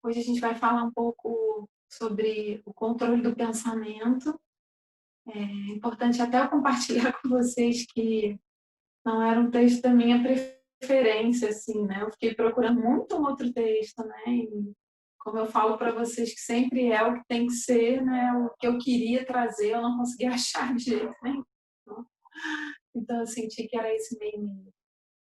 Hoje a gente vai falar um pouco sobre o controle do pensamento. É importante até eu compartilhar com vocês que não era um texto da minha preferência, assim, né? Eu fiquei procurando muito um outro texto, né? E como eu falo para vocês que sempre é o que tem que ser, né? O que eu queria trazer, eu não consegui achar de jeito nenhum. Então eu senti que era esse meio.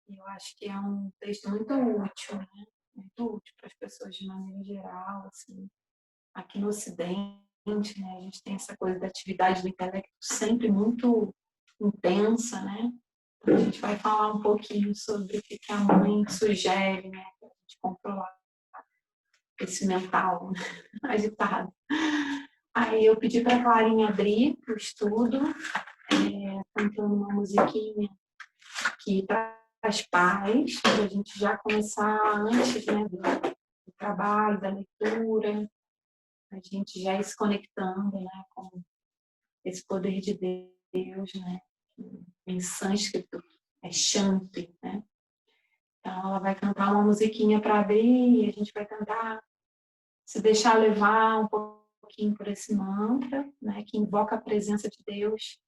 Eu acho que é um texto muito útil, né? Muito útil para as pessoas de maneira geral, assim. Aqui no Ocidente, né, a gente tem essa coisa da atividade do intelecto sempre muito intensa, né? Então, a gente vai falar um pouquinho sobre o que a mãe sugere, né, para a gente controlar esse mental, né, agitado. Aí eu pedi para a Clarinha abrir o estudo, cantando uma musiquinha que traz paz, para a gente já começar antes, né, do trabalho, da leitura, a gente já ir se conectando, né, com esse poder de Deus, né, em sânscrito é Shanti, né? Então ela vai cantar uma musiquinha para abrir e a gente vai tentar se deixar levar um pouquinho por esse mantra, né, que invoca a presença de Deus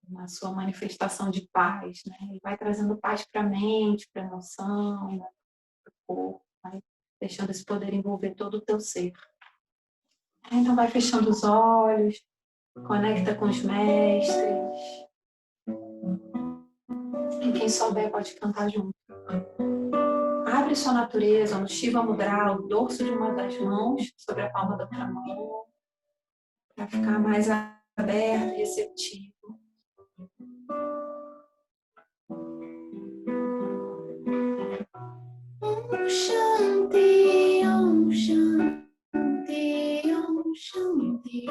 na sua manifestação de paz, né? E vai trazendo paz para a mente, para a emoção, né, para o corpo, vai deixando esse poder envolver todo o teu ser. Então vai fechando os olhos, conecta com os mestres. E quem souber pode cantar junto. Abre sua natureza no Shiva Mudra, o dorso de uma das mãos sobre a palma da outra mão, para ficar mais aberto e receptivo. Om Shanti, Om Shanti, Om Shanti,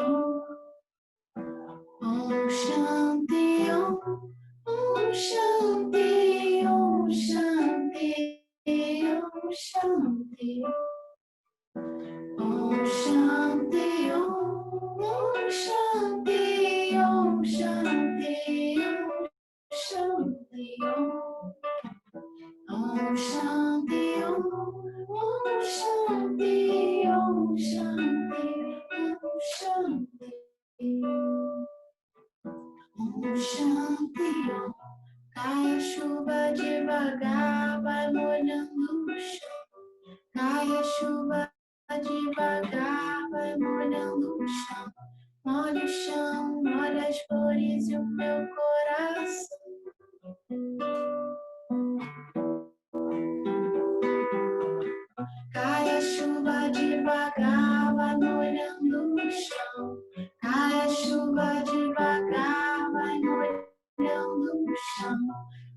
Om Shanti, Om Shanti, Om Shanti, Om Shanti, Om Shanti, Om Shanti, Om Shanti, Om Shanti, Om Shanti, Om Shanti, Om Shanti, Om Shanti. Cai a chuva devagar, vai molhando o chão. Cai a chuva devagar, vai molhando o chão. Molha o chão, molha as flores e o meu coração. Cai a chuva devagar, vai molhando o chão. Cai a chuva devagar, vai molhando o chão.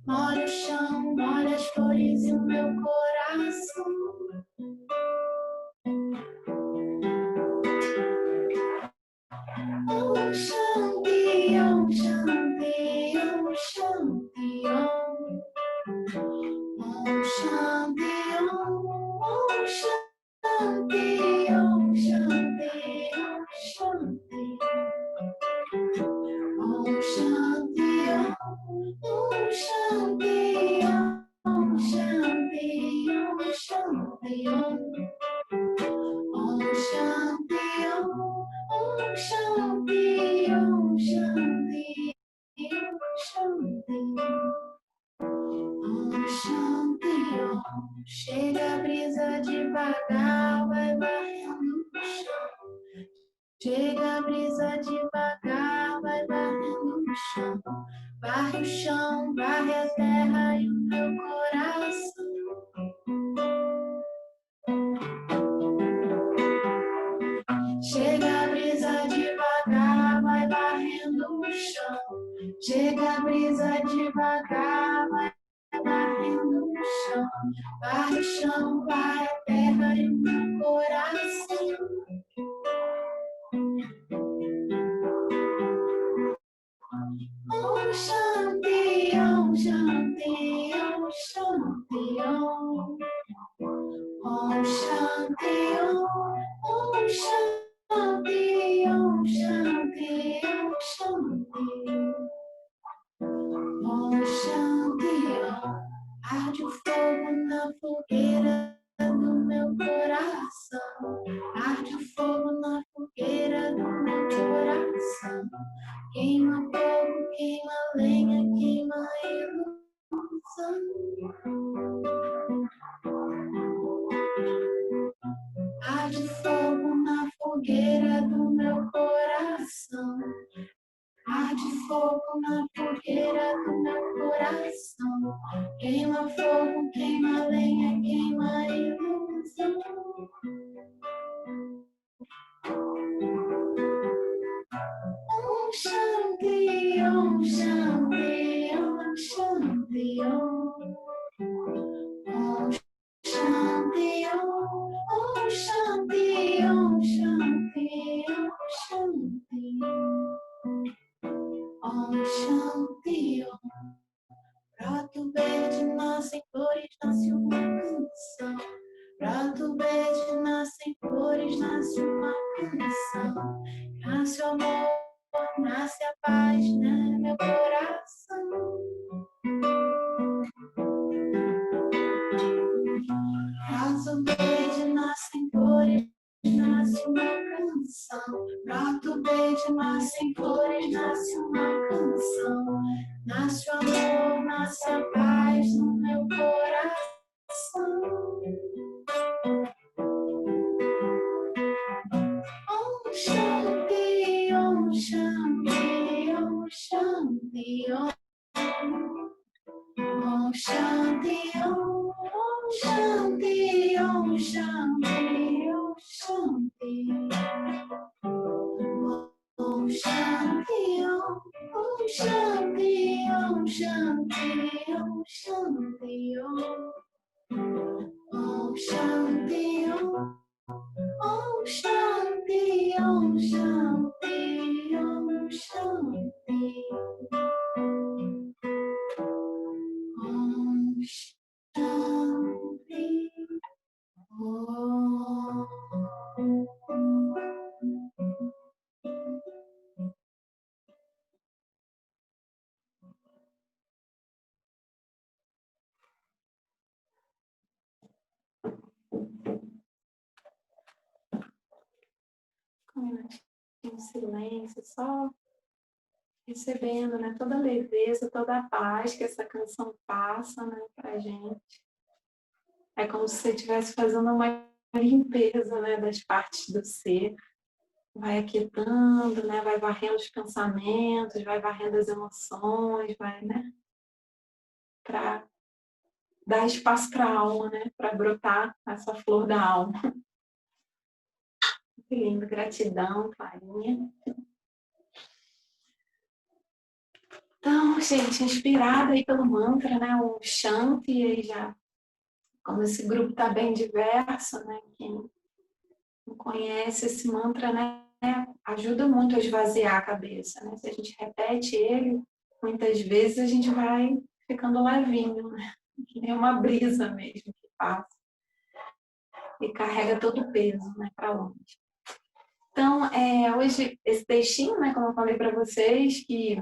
Molha o chão, molha as flores e o meu coração. Om Shanti, Om Shanti, Om Shanti, Om. Om Shanti, Om Shanti, Om Shanti, Om Shanti, Om Shanti, Om Shanti, Om Shanti, Om Shanti, Om Shanti, Om Shanti, Om Shanti, Om. Chega a brisa devagar, vai varrendo o chão. Chega a brisa devagar, vai varrendo o chão. Varre o chão, varre a terra e o meu coração. Chega a brisa devagar, vai varrendo o chão. Chega a brisa devagar, vai varrendo o chão. Varre o chão, varre a terra e o meu coração. Om Shanti, Om Shanti, Om Shanti, Om. Om Shanti, Om Shanti, Om Shanti, Om Shanti. Om Shanti, Om. Arde o fogo na fogueira do meu coração. Arde o fogo na fogueira do meu coração. Queima fogo, queima lenha, queima ilusão. Arde fogo na fogueira do meu coração. Arde fogo na fogueira do meu coração. Queima fogo, queima lenha, queima ilusão. Om Shanti, Om Shanti, Om Shanti, Om. Om Shanti, Om Shanti, Om Shanti, Om Shanti. Om Shanti, Om. Prato verde nascem flores, nasce uma canção. Prato verde nascem flores, nasce uma canção. Nasce o amor, nasce a paz, né, meu coração. Prato verde nascem flores, nasce uma canção. Prato verde nascem flores, nasce uma canção. Nasce o amor, nasce a paz no meu coração. Om Shanti, Om Shanti, Om Shanti, Om. Om Shanti, Om Shanti, Om Shanti, Om Shanti. Om Shanti, Om Shanti, Om Shanti, Om Shanti, Om. Om Shanti, Om Shanti, Om Shanti, Om Shanti. Om Shanti, Om. Em silêncio, só recebendo, né, toda a leveza, toda a paz que essa canção passa, né, pra gente. É como se você estivesse fazendo uma limpeza, né, das partes do ser. Vai aquietando, né, vai varrendo os pensamentos, vai varrendo as emoções, vai, né, para dar espaço para a alma, né, para brotar essa flor da alma. Que lindo, gratidão, Clarinha. Então, gente, inspirada aí pelo mantra, né, o Shanti, e aí já, como esse grupo está bem diverso, né, quem não conhece esse mantra, né, ajuda muito a esvaziar a cabeça, né, se a gente repete ele, muitas vezes a gente vai ficando levinho, né, que nem uma brisa mesmo que passa e carrega todo o peso, né, para longe. Então, hoje, esse textinho, né, como eu falei para vocês, que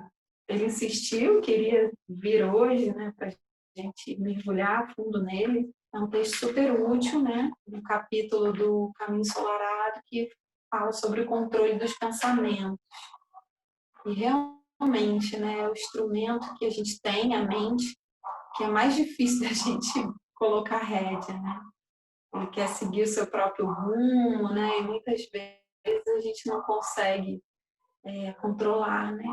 ele insistiu, queria vir hoje, né, para a gente mergulhar a fundo nele. É um texto super útil, né, um capítulo do Caminho Ensolarado que fala sobre o controle dos pensamentos. E realmente, né, é o instrumento que a gente tem, a mente, que é mais difícil da gente colocar rédea, né? Ele quer seguir o seu próprio rumo, né? E muitas vezes a gente não consegue controlar, né?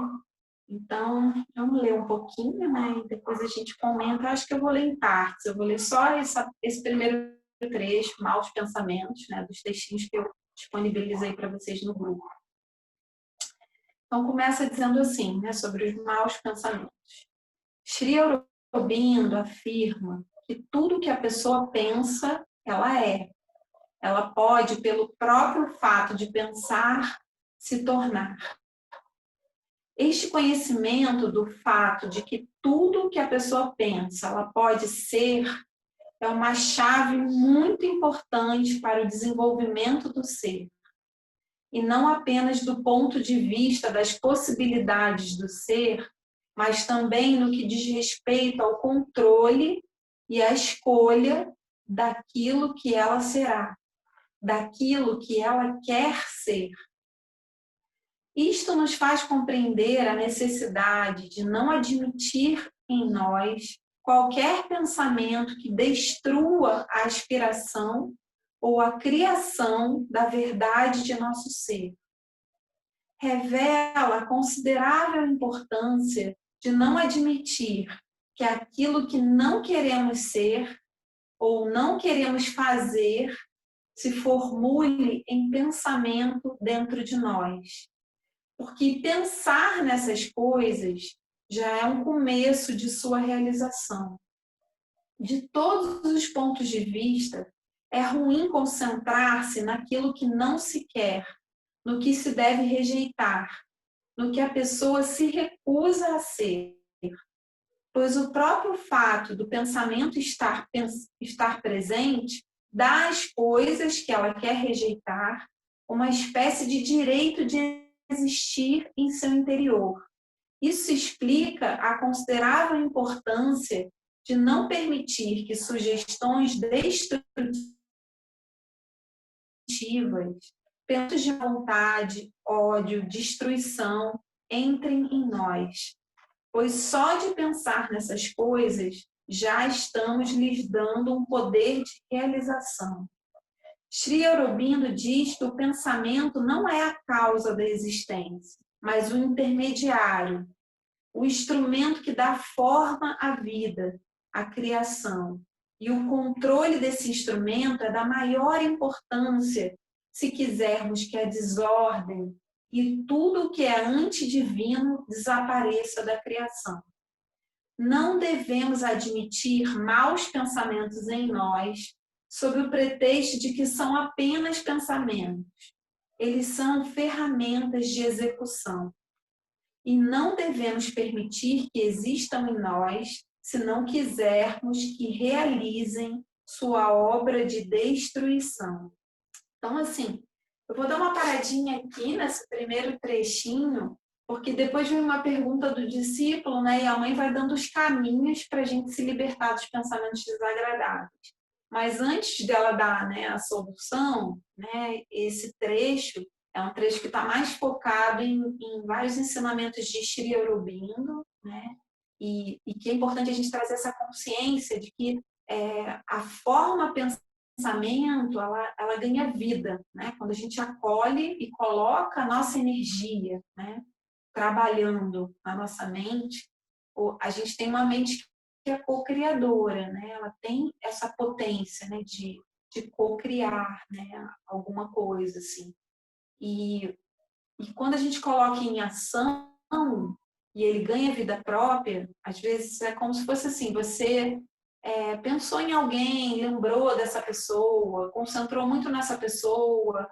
Então, vamos ler um pouquinho, né? E depois a gente comenta. Acho que eu vou ler em partes. Eu vou ler só esse primeiro trecho, Maus Pensamentos, né? Dos textinhos que eu disponibilizei para vocês no grupo. Então, começa dizendo assim, né? Sobre os maus pensamentos. Sri Aurobindo afirma que tudo que a pessoa pensa, ela é. Ela pode, pelo próprio fato de pensar, se tornar. Este conhecimento do fato de que tudo que a pessoa pensa, ela pode ser, é uma chave muito importante para o desenvolvimento do ser. E não apenas do ponto de vista das possibilidades do ser, mas também no que diz respeito ao controle e a escolha daquilo que ela será, daquilo que ela quer ser. Isto nos faz compreender a necessidade de não admitir em nós qualquer pensamento que destrua a aspiração ou a criação da verdade de nosso ser. Revela a considerável importância de não admitir que aquilo que não queremos ser ou não queremos fazer se formule em pensamento dentro de nós. Porque pensar nessas coisas já é um começo de sua realização. De todos os pontos de vista, é ruim concentrar-se naquilo que não se quer, no que se deve rejeitar, no que a pessoa se recusa a ser. Pois o próprio fato do pensamento estar presente dá às coisas que ela quer rejeitar uma espécie de direito de existir em seu interior. Isso explica a considerável importância de não permitir que sugestões destrutivas, pensamentos de vontade, ódio, destruição entrem em nós. Pois só de pensar nessas coisas já estamos lhes dando um poder de realização. Sri Aurobindo diz que o pensamento não é a causa da existência, mas o intermediário, o instrumento que dá forma à vida, à criação. E o controle desse instrumento é da maior importância se quisermos que a desordem e tudo o que é antidivino desapareça da criação. Não devemos admitir maus pensamentos em nós, sob o pretexto de que são apenas pensamentos. Eles são ferramentas de execução. E não devemos permitir que existam em nós, se não quisermos que realizem sua obra de destruição. Então, assim, eu vou dar uma paradinha aqui nesse primeiro trechinho, porque depois vem uma pergunta do discípulo, né? E a mãe vai dando os caminhos para a gente se libertar dos pensamentos desagradáveis. Mas antes dela dar, né, a solução, né, esse trecho é um trecho que está mais focado em vários ensinamentos de Sri Aurobindo, né? E que é importante a gente trazer essa consciência de que a forma pensamento, ela ganha vida, né? Quando a gente acolhe e coloca a nossa energia, né, trabalhando na nossa mente, a gente tem uma mente que é co-criadora, né? Ela tem essa potência, né, de co-criar, né, alguma coisa assim. E quando a gente coloca em ação e ele ganha vida própria, às vezes é como se fosse assim, você pensou em alguém, lembrou dessa pessoa, concentrou muito nessa pessoa,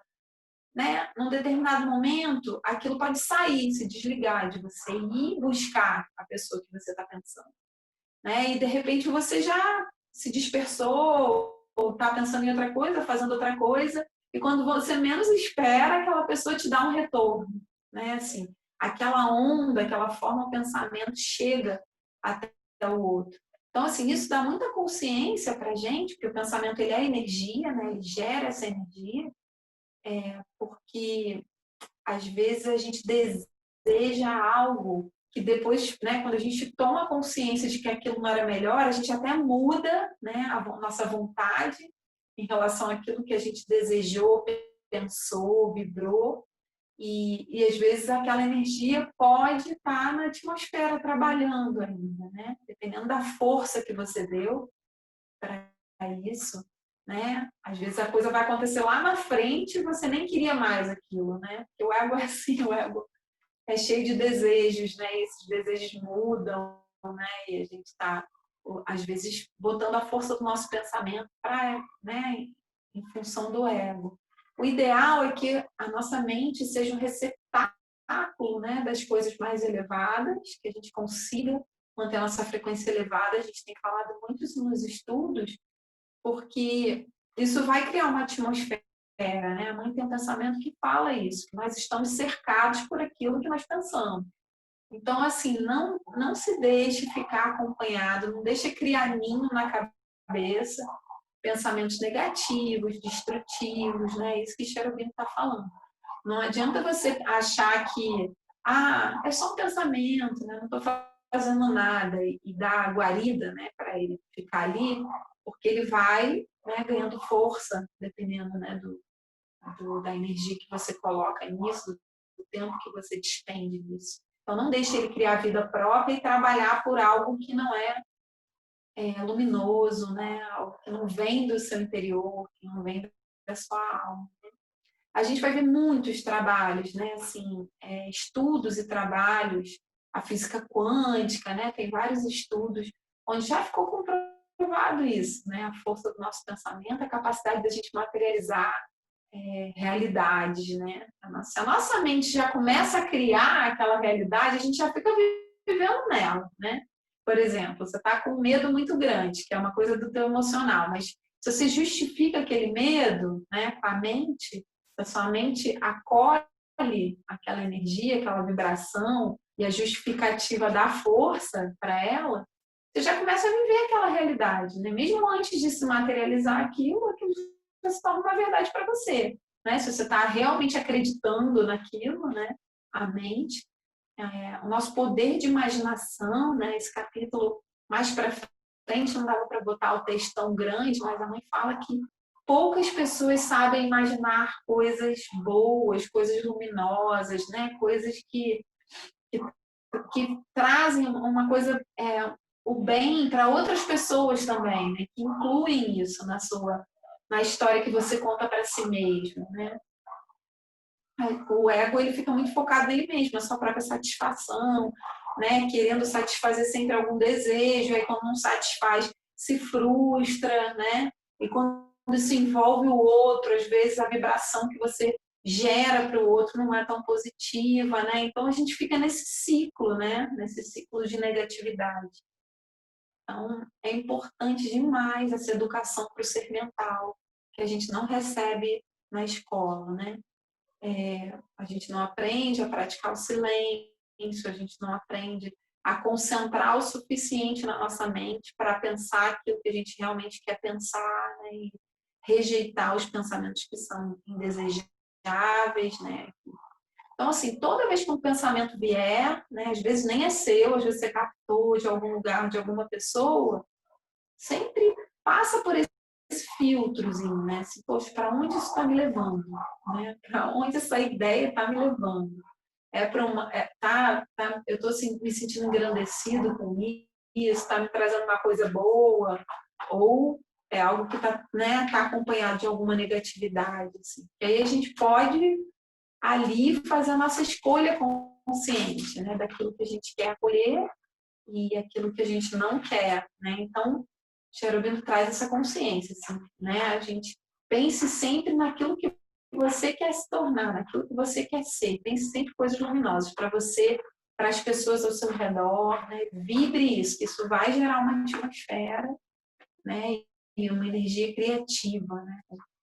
né? Num determinado momento, aquilo pode sair, se desligar de você e ir buscar a pessoa que você está pensando, né? E de repente você já se dispersou ou está pensando em outra coisa, fazendo outra coisa, e quando você menos espera, aquela pessoa te dá um retorno, né? Assim, aquela onda, aquela forma, o pensamento chega até o outro. Então, assim, isso dá muita consciência para a gente, porque o pensamento ele é energia, né? Ele gera essa energia, porque às vezes a gente deseja algo que depois, né, quando a gente toma consciência de que aquilo não era melhor, a gente até muda, né, a nossa vontade em relação àquilo que a gente desejou, pensou, vibrou, e às vezes aquela energia pode estar na atmosfera trabalhando ainda, né? Dependendo da força que você deu para isso, né? Às vezes a coisa vai acontecer lá na frente e você nem queria mais aquilo, né? Porque o ego é assim, o ego é cheio de desejos, né? E esses desejos mudam, né? E a gente está, às vezes, botando a força do nosso pensamento para, né? Em função do ego. O ideal é que a nossa mente seja um receptáculo, né? Das coisas mais elevadas, que a gente consiga manter a nossa frequência elevada. A gente tem falado muito isso nos estudos, porque isso vai criar uma atmosfera, né? A mãe tem um pensamento que fala isso, que nós estamos cercados por aquilo que nós pensamos. Então, assim, não se deixe ficar acompanhado, não deixe criar ninho na cabeça pensamentos negativos, destrutivos, né? Isso que Cherubim está falando. Não adianta você achar que é só um pensamento, né? Não estou fazendo nada e dar guarida, né, para ele ficar ali, porque ele vai, né, ganhando força, dependendo, né, da energia que você coloca nisso, do tempo que você despende nisso. Então, não deixe ele criar vida própria e trabalhar por algo que não é luminoso, né? Algo que não vem do seu interior, que não vem da sua alma. A gente vai ver muitos trabalhos, né? Assim, estudos e trabalhos, a física quântica, né? Tem vários estudos onde já ficou comprovado isso, né? A força do nosso pensamento, a capacidade da gente materializar realidades, né? Se a nossa mente já começa a criar aquela realidade, a gente já fica vivendo nela, né? Por exemplo, você está com um medo muito grande, que é uma coisa do teu emocional, mas se você justifica aquele medo, né, com a mente, a sua mente acolhe aquela energia, aquela vibração e a justificativa dá força para ela, você já começa a viver aquela realidade, né? Mesmo antes de se materializar aquilo já se torna uma verdade para você, né? Se você está realmente acreditando naquilo, né? A mente, o nosso poder de imaginação, né? Esse capítulo mais para frente não dava para botar o texto tão grande, mas a mãe fala que poucas pessoas sabem imaginar coisas boas, coisas luminosas, né? Coisas que trazem uma coisa, o bem para outras pessoas também, né? Que incluem isso na história que você conta para si mesmo, né? O ego ele fica muito focado nele mesmo, na sua própria satisfação, né? Querendo satisfazer sempre algum desejo, aí quando não satisfaz, se frustra, né? E quando se envolve o outro, às vezes a vibração que você gera para o outro não é tão positiva, né? Então a gente fica nesse ciclo, né? Nesse ciclo de negatividade. Então é importante demais essa educação para o ser mental, que a gente não recebe na escola, né? A gente não aprende a praticar o silêncio, a gente não aprende a concentrar o suficiente na nossa mente para pensar aquilo que a gente realmente quer pensar, né? E rejeitar os pensamentos que são indesejáveis, né? Então, assim, toda vez que um pensamento vier, né, às vezes nem é seu, às vezes você captou de algum lugar, de alguma pessoa, sempre passa por esse filtrozinho, né? Assim, poxa, para onde isso está me levando? Né? Para onde essa ideia está me levando? Para uma, eu estou assim, me sentindo engrandecido com isso, está me trazendo uma coisa boa, ou é algo que está, né, tá acompanhado de alguma negatividade. Assim. E aí a gente pode ali fazer a nossa escolha consciente, né, daquilo que a gente quer acolher e aquilo que a gente não quer, né? Então, Cherubim traz essa consciência, assim, né? A gente pense sempre naquilo que você quer se tornar, naquilo que você quer ser. Pense sempre coisas luminosas para você, para as pessoas ao seu redor, né? Vibre isso, que isso vai gerar uma atmosfera, né? E uma energia criativa, né?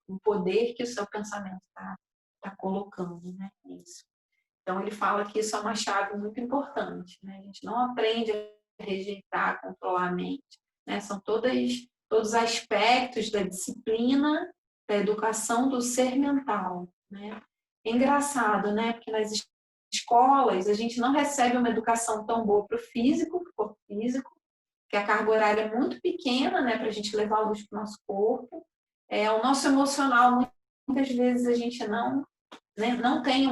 O poder que o seu pensamento tá colocando, né? Isso. Então, ele fala que isso é uma chave muito importante. Né? A gente não aprende a rejeitar, a controlar a mente. Né? São todos aspectos da disciplina, da educação do ser mental. Né? É engraçado, né? Porque nas escolas a gente não recebe uma educação tão boa para o físico, pro corpo físico, que a carga horária é muito pequena, né? Para a gente levar a luz para o nosso corpo. O nosso emocional, muitas vezes a gente não tem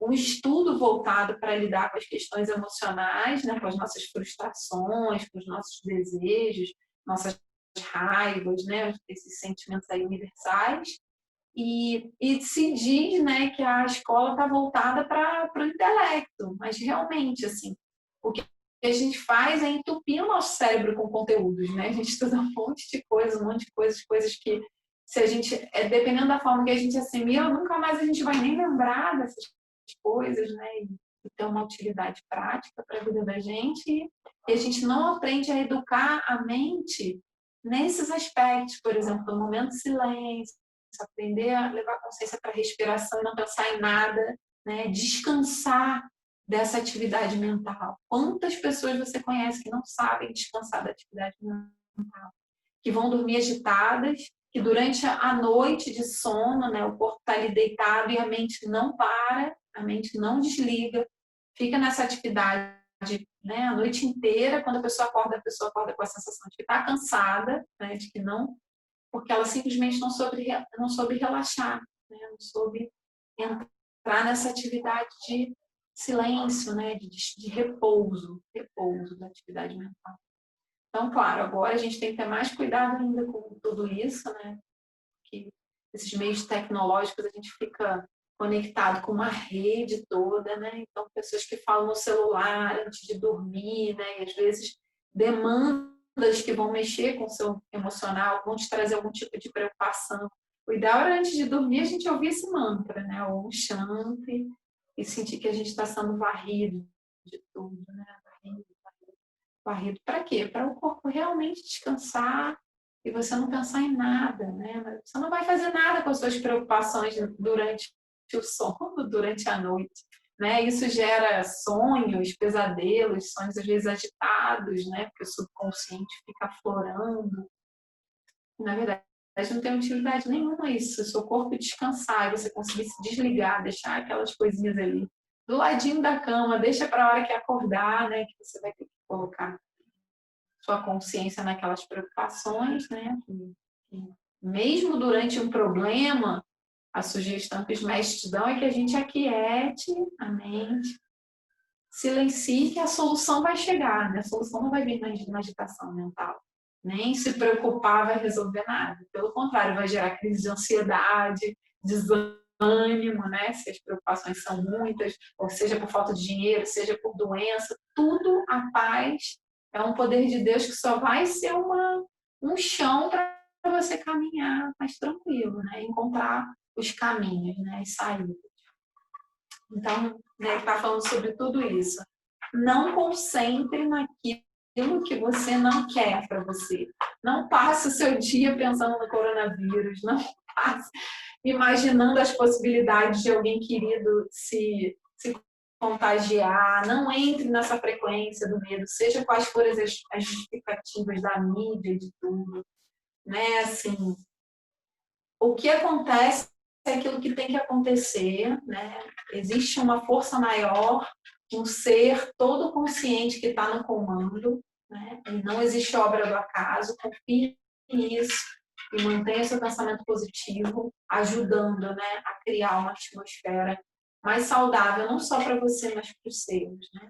um estudo voltado para lidar com as questões emocionais, né, com as nossas frustrações, com os nossos desejos, nossas raivas, né, esses sentimentos aí universais. E se diz, né, que a escola está voltada para o intelecto, mas realmente, assim, o que a gente faz é entupir o nosso cérebro com conteúdos, né? A gente estuda um monte de coisas, coisas que, se a gente, dependendo da forma que a gente assimila, nunca mais a gente vai nem lembrar dessas coisas, né? E ter uma utilidade prática para a vida da gente. E a gente não aprende a educar a mente nesses aspectos, por exemplo, no momento de silêncio, aprender a levar consciência para a respiração e não pensar em nada, né? Descansar dessa atividade mental. Quantas pessoas você conhece que não sabem descansar da atividade mental? que vão dormir agitadas, que durante a noite de sono, né, o corpo está ali deitado e a mente não para, a mente não desliga, fica nessa atividade, né, a noite inteira. Quando a pessoa acorda com a sensação de que está cansada, né, de que não, porque ela simplesmente não soube relaxar, né, não soube entrar nessa atividade de silêncio, né, de repouso da atividade mental. Então, claro, agora a gente tem que ter mais cuidado ainda com tudo isso, né? Que esses meios tecnológicos a gente fica conectado com uma rede toda, né? Então, pessoas que falam no celular antes de dormir, né? E às vezes demandas que vão mexer com o seu emocional, vão te trazer algum tipo de preocupação. O ideal era antes de dormir a gente ouvir esse mantra, né? Ou um chantre, e sentir que a gente está sendo varrido de tudo, né? Varrido para quê? Para o corpo realmente descansar e você não pensar em nada, né? Você não vai fazer nada com as suas preocupações durante o sono, durante a noite, né? Isso gera sonhos, pesadelos, sonhos às vezes agitados, né? Porque o subconsciente fica aflorando. Na verdade, não tem utilidade nenhuma isso. Se o seu corpo descansar e você conseguir se desligar, deixar aquelas coisinhas ali do ladinho da cama, deixa para a hora que acordar, né? Que você vai ter que colocar sua consciência naquelas preocupações, né? Que mesmo durante um problema, a sugestão que os mestres dão é que a gente aquiete a mente, silencie, que a solução vai chegar, né? A solução não vai vir na agitação mental. Nem se preocupar vai resolver nada. Pelo contrário, vai gerar crise de ansiedade, desânimo, né? Se as preocupações são muitas, ou seja por falta de dinheiro, seja por doença, tudo a paz é um poder de Deus que só vai ser um chão para você caminhar mais tranquilo, né? Encontrar os caminhos, né? As saídas. Então, né, está falando sobre tudo isso. Não concentre naquilo que você não quer para você. Não passe o seu dia pensando no coronavírus. Não passe imaginando as possibilidades de alguém querido se contagiar. Não entre nessa frequência do medo, seja quais forem as justificativas da mídia, de tudo. Né? Assim, o que acontece é aquilo que tem que acontecer, né? Existe uma força maior, um ser todo consciente que está no comando, né? E não existe obra do acaso. Confie nisso e mantenha seu pensamento positivo, ajudando, né, a criar uma atmosfera mais saudável, não só para você, mas para os seus, né?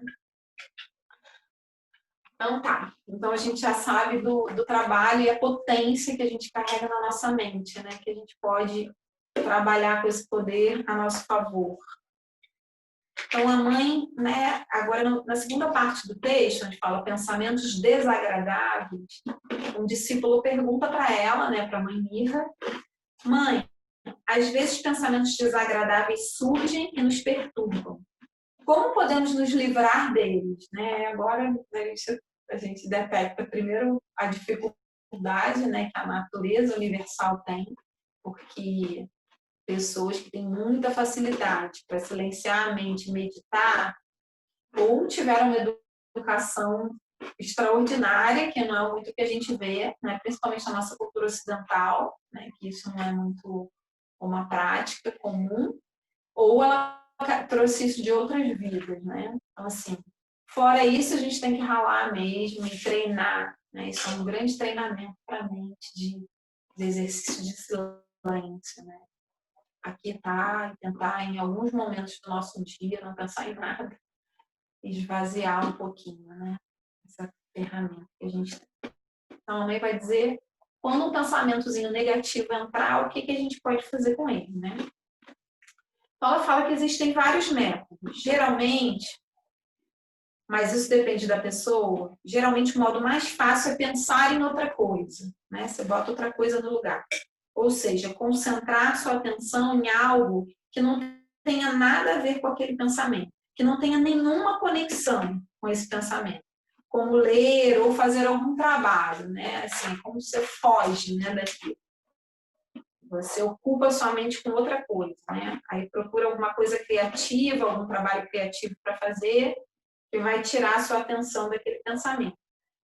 Então tá. Então a gente já sabe do trabalho e a potência que a gente carrega na nossa mente, né? Que a gente pode trabalhar com esse poder a nosso favor. Então a mãe, né? Agora na segunda parte do texto, onde fala pensamentos desagradáveis, um discípulo pergunta para ela, né? Para a mãe Mirra, mãe, às vezes pensamentos desagradáveis surgem e nos perturbam. Como podemos nos livrar deles, né? Agora a gente detecta primeiro a dificuldade, né, que a natureza universal tem, porque pessoas que têm muita facilidade para silenciar a mente e meditar, ou tiveram uma educação extraordinária, que não é muito o que a gente vê, né, principalmente na nossa cultura ocidental, né, que isso não é muito uma prática comum, ou ela trouxe isso de outras vidas, né? Então, assim, fora isso, a gente tem que ralar mesmo e treinar, né? Isso é um grande treinamento para a mente de exercício de silêncio, né? Aquietar e tentar, em alguns momentos do nosso dia, não pensar em nada, esvaziar um pouquinho, né? Essa ferramenta que a gente tem. Então, a mãe vai dizer, quando um pensamentozinho negativo entrar, o que a gente pode fazer com ele, né? Então, ela fala que existem vários métodos. Geralmente, mas isso depende da pessoa, geralmente o modo mais fácil é pensar em outra coisa, né? Você bota outra coisa no lugar. Ou seja, concentrar sua atenção em algo que não tenha nada a ver com aquele pensamento, que não tenha nenhuma conexão com esse pensamento. Como ler ou fazer algum trabalho, né? Assim, como você foge, né, daquilo. Você ocupa sua mente com outra coisa, né? Aí procura alguma coisa criativa, algum trabalho criativo para fazer, que vai tirar a sua atenção daquele pensamento.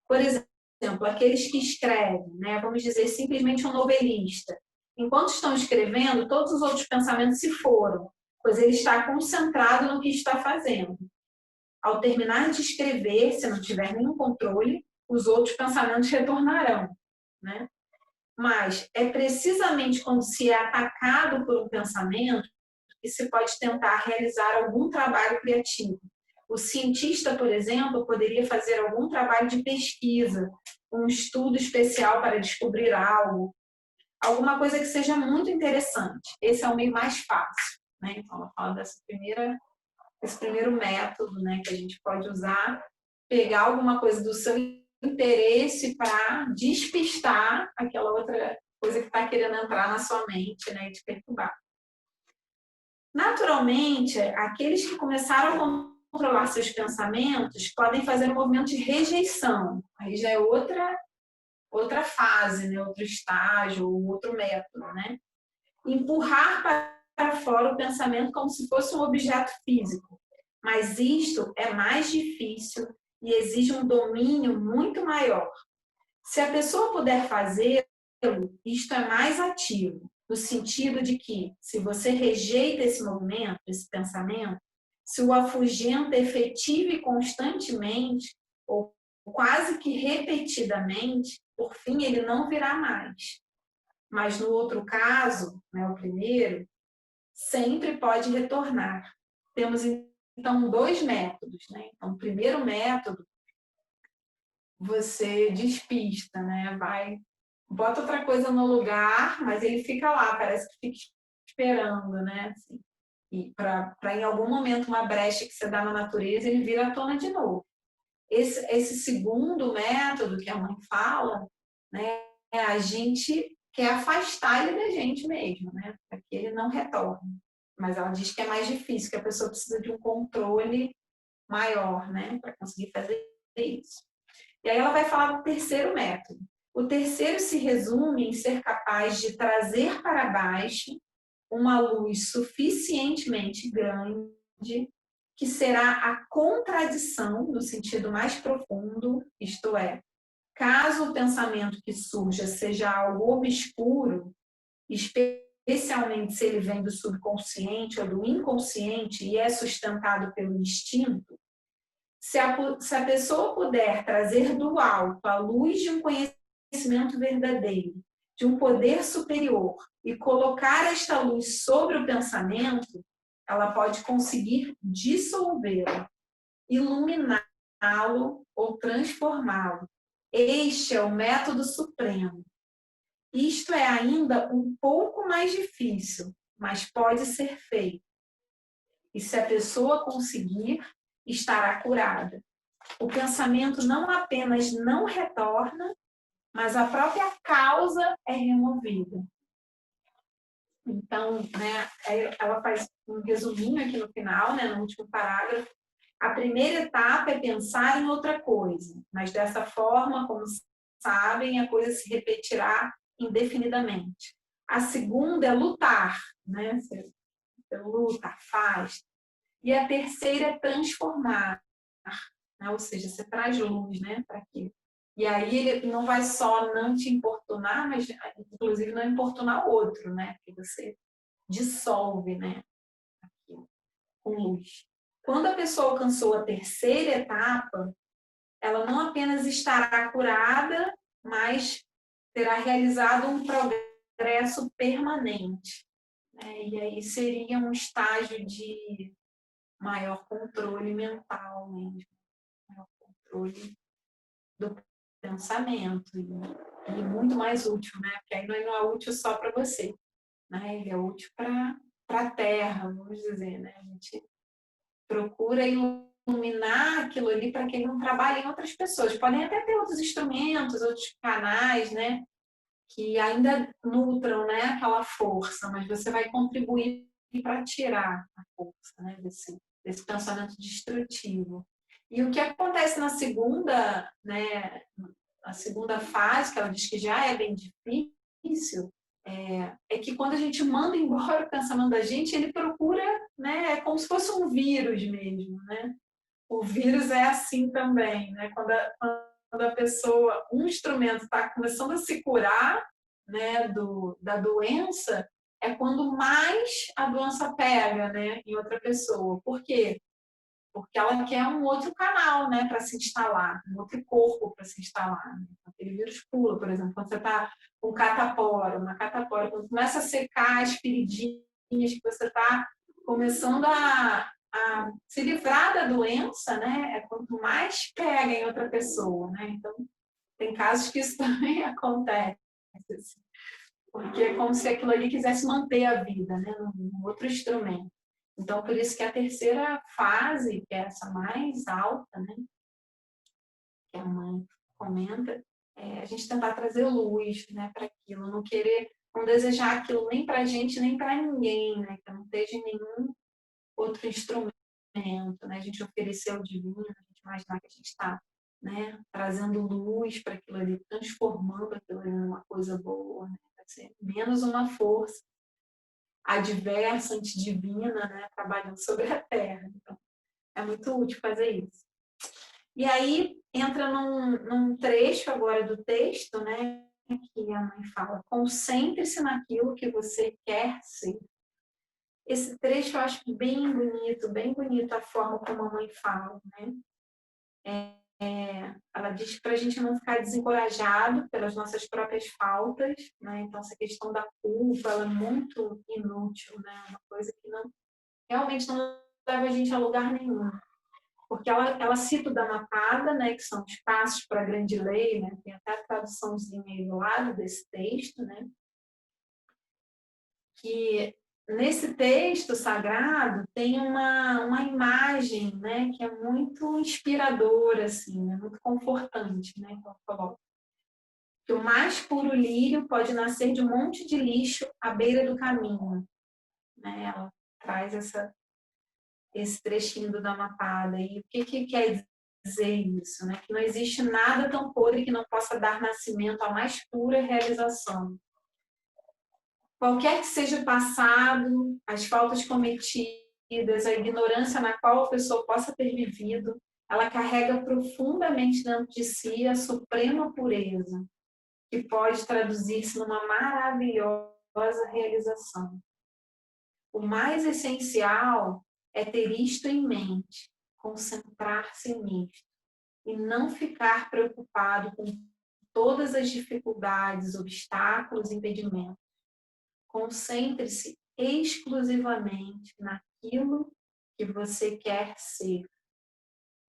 Por exemplo, exemplo, aqueles que escrevem, né, vamos dizer, simplesmente um novelista, enquanto estão escrevendo, todos os outros pensamentos se foram, pois ele está concentrado no que está fazendo. Ao terminar de escrever, se não tiver nenhum controle, os outros pensamentos retornarão, né? Mas é precisamente quando se é atacado por um pensamento que se pode tentar realizar algum trabalho criativo. O cientista, por exemplo, poderia fazer algum trabalho de pesquisa, um estudo especial para descobrir algo, alguma coisa que seja muito interessante. Esse é o meio mais fácil, né? Então, ela fala desse primeiro método, né, que a gente pode usar, pegar alguma coisa do seu interesse para despistar aquela outra coisa que está querendo entrar na sua mente, né, e te perturbar. Naturalmente, aqueles que começaram a controlar seus pensamentos podem fazer um movimento de rejeição. Aí já é outra fase, né? Outro estágio, outro método, né? Empurrar para fora o pensamento como se fosse um objeto físico. Mas isto é mais difícil e exige um domínio muito maior. Se a pessoa puder fazê-lo, isto é mais ativo, no sentido de que, se você rejeita esse movimento, esse pensamento, se o afugenta efetiva e constantemente, ou quase que repetidamente, por fim ele não virá mais. Mas no outro caso, né, o primeiro, sempre pode retornar. Temos então dois métodos, né? Então, o primeiro método, você despista, né? Bota outra coisa no lugar, mas ele fica lá, parece que fica esperando, né? Assim, e para em algum momento, uma brecha que você dá na natureza, ele vira à tona de novo. Esse segundo método que a mãe fala, né? É a gente quer afastar ele da gente mesmo, né? Para que ele não retorne. Mas ela diz que é mais difícil, que a pessoa precisa de um controle maior, né? Para conseguir fazer isso. E aí ela vai falar do terceiro método. O terceiro se resume em ser capaz de trazer para baixo uma luz suficientemente grande que será a contradição no sentido mais profundo, isto é, caso o pensamento que surja seja algo obscuro, especialmente se ele vem do subconsciente ou do inconsciente e é sustentado pelo instinto, se a pessoa puder trazer do alto a luz de um conhecimento verdadeiro, de um poder superior, e colocar esta luz sobre o pensamento, ela pode conseguir dissolvê-lo, iluminá-lo ou transformá-lo. Este é o método supremo. Isto é ainda um pouco mais difícil, mas pode ser feito. E se a pessoa conseguir, estará curada. O pensamento não apenas não retorna, mas a própria causa é removida. Então, né, ela faz um resuminho aqui no final, né, no último parágrafo. A primeira etapa é pensar em outra coisa, mas dessa forma, como sabem, a coisa se repetirá indefinidamente. A segunda é lutar, né? Você luta, faz. E a terceira é transformar, né? Ou seja, você traz luz, né, para aquilo. E aí ele não vai só não te importunar, mas inclusive não importunar o outro, né? Porque você dissolve, né, aquilo com luz. Quando a pessoa alcançou a terceira etapa, ela não apenas estará curada, mas terá realizado um progresso permanente, né? E aí seria um estágio de maior controle mental mesmo, maior controle do pensamento e muito mais útil, né? Porque aí não é útil só para você, né? Ele é útil para a Terra, vamos dizer, né? A gente procura iluminar aquilo ali para que ele não trabalhe em outras pessoas. Podem até ter outros instrumentos, outros canais, né? Que ainda nutram, né, aquela força, mas você vai contribuir para tirar a força, né, desse pensamento destrutivo. E o que acontece na segunda, né, a segunda fase, que ela diz que já é bem difícil, é que quando a gente manda embora o pensamento da gente, ele procura, né, é como se fosse um vírus mesmo, né? O vírus é assim também, né? Quando a pessoa, um instrumento está começando a se curar, né, da doença, é quando mais a doença pega, né, em outra pessoa. Por quê? Porque ela quer um outro canal, né, para se instalar, um outro corpo para se instalar. Né? Aquele vírus pula, por exemplo, quando você está com catapora, uma catapora, quando começa a secar as feridinhas que você está começando a se livrar da doença, né, é quanto mais pega em outra pessoa, né? Então, tem casos que isso também acontece, assim, porque é como se aquilo ali quisesse manter a vida, né, num outro instrumento. Então, por isso que a terceira fase, que é essa mais alta, né, que a mãe comenta, é a gente tentar trazer luz, né, para aquilo, não querer, não desejar aquilo nem para a gente, nem para ninguém, né, que não esteja em nenhum outro instrumento, né, a gente oferecer o divino, a gente imaginar que a gente está, né, trazendo luz para aquilo ali, transformando aquilo ali numa coisa boa, né, para ser menos uma força adversa, antidivina, né, trabalhando sobre a Terra. Então, é muito útil fazer isso. E aí entra num trecho agora do texto, né, que a mãe fala: concentre-se naquilo que você quer ser. Esse trecho eu acho bem bonito a forma como a mãe fala, né? Ela diz para a gente não ficar desencorajado pelas nossas próprias faltas, né? Então essa questão da culpa ela é muito inútil, né? Uma coisa que não realmente não leva a gente a lugar nenhum. Porque ela cita o Dhammapada, né, que são os passos para a grande lei, né, tem até a traduçãozinha aí do lado desse texto, né, que nesse texto sagrado tem uma imagem, né, que é muito inspiradora, assim, é muito confortante, né, então falou que o mais puro lírio pode nascer de um monte de lixo à beira do caminho, né, ela traz esse trechinho do Dhammapada. E o que quer dizer isso? Né? Que não existe nada tão podre que não possa dar nascimento à mais pura realização. Qualquer que seja o passado, as faltas cometidas, a ignorância na qual a pessoa possa ter vivido, ela carrega profundamente dentro de si a suprema pureza, que pode traduzir-se numa maravilhosa realização. O mais essencial é ter isto em mente, concentrar-se nisto e não ficar preocupado com todas as dificuldades, obstáculos, impedimentos. Concentre-se exclusivamente naquilo que você quer ser.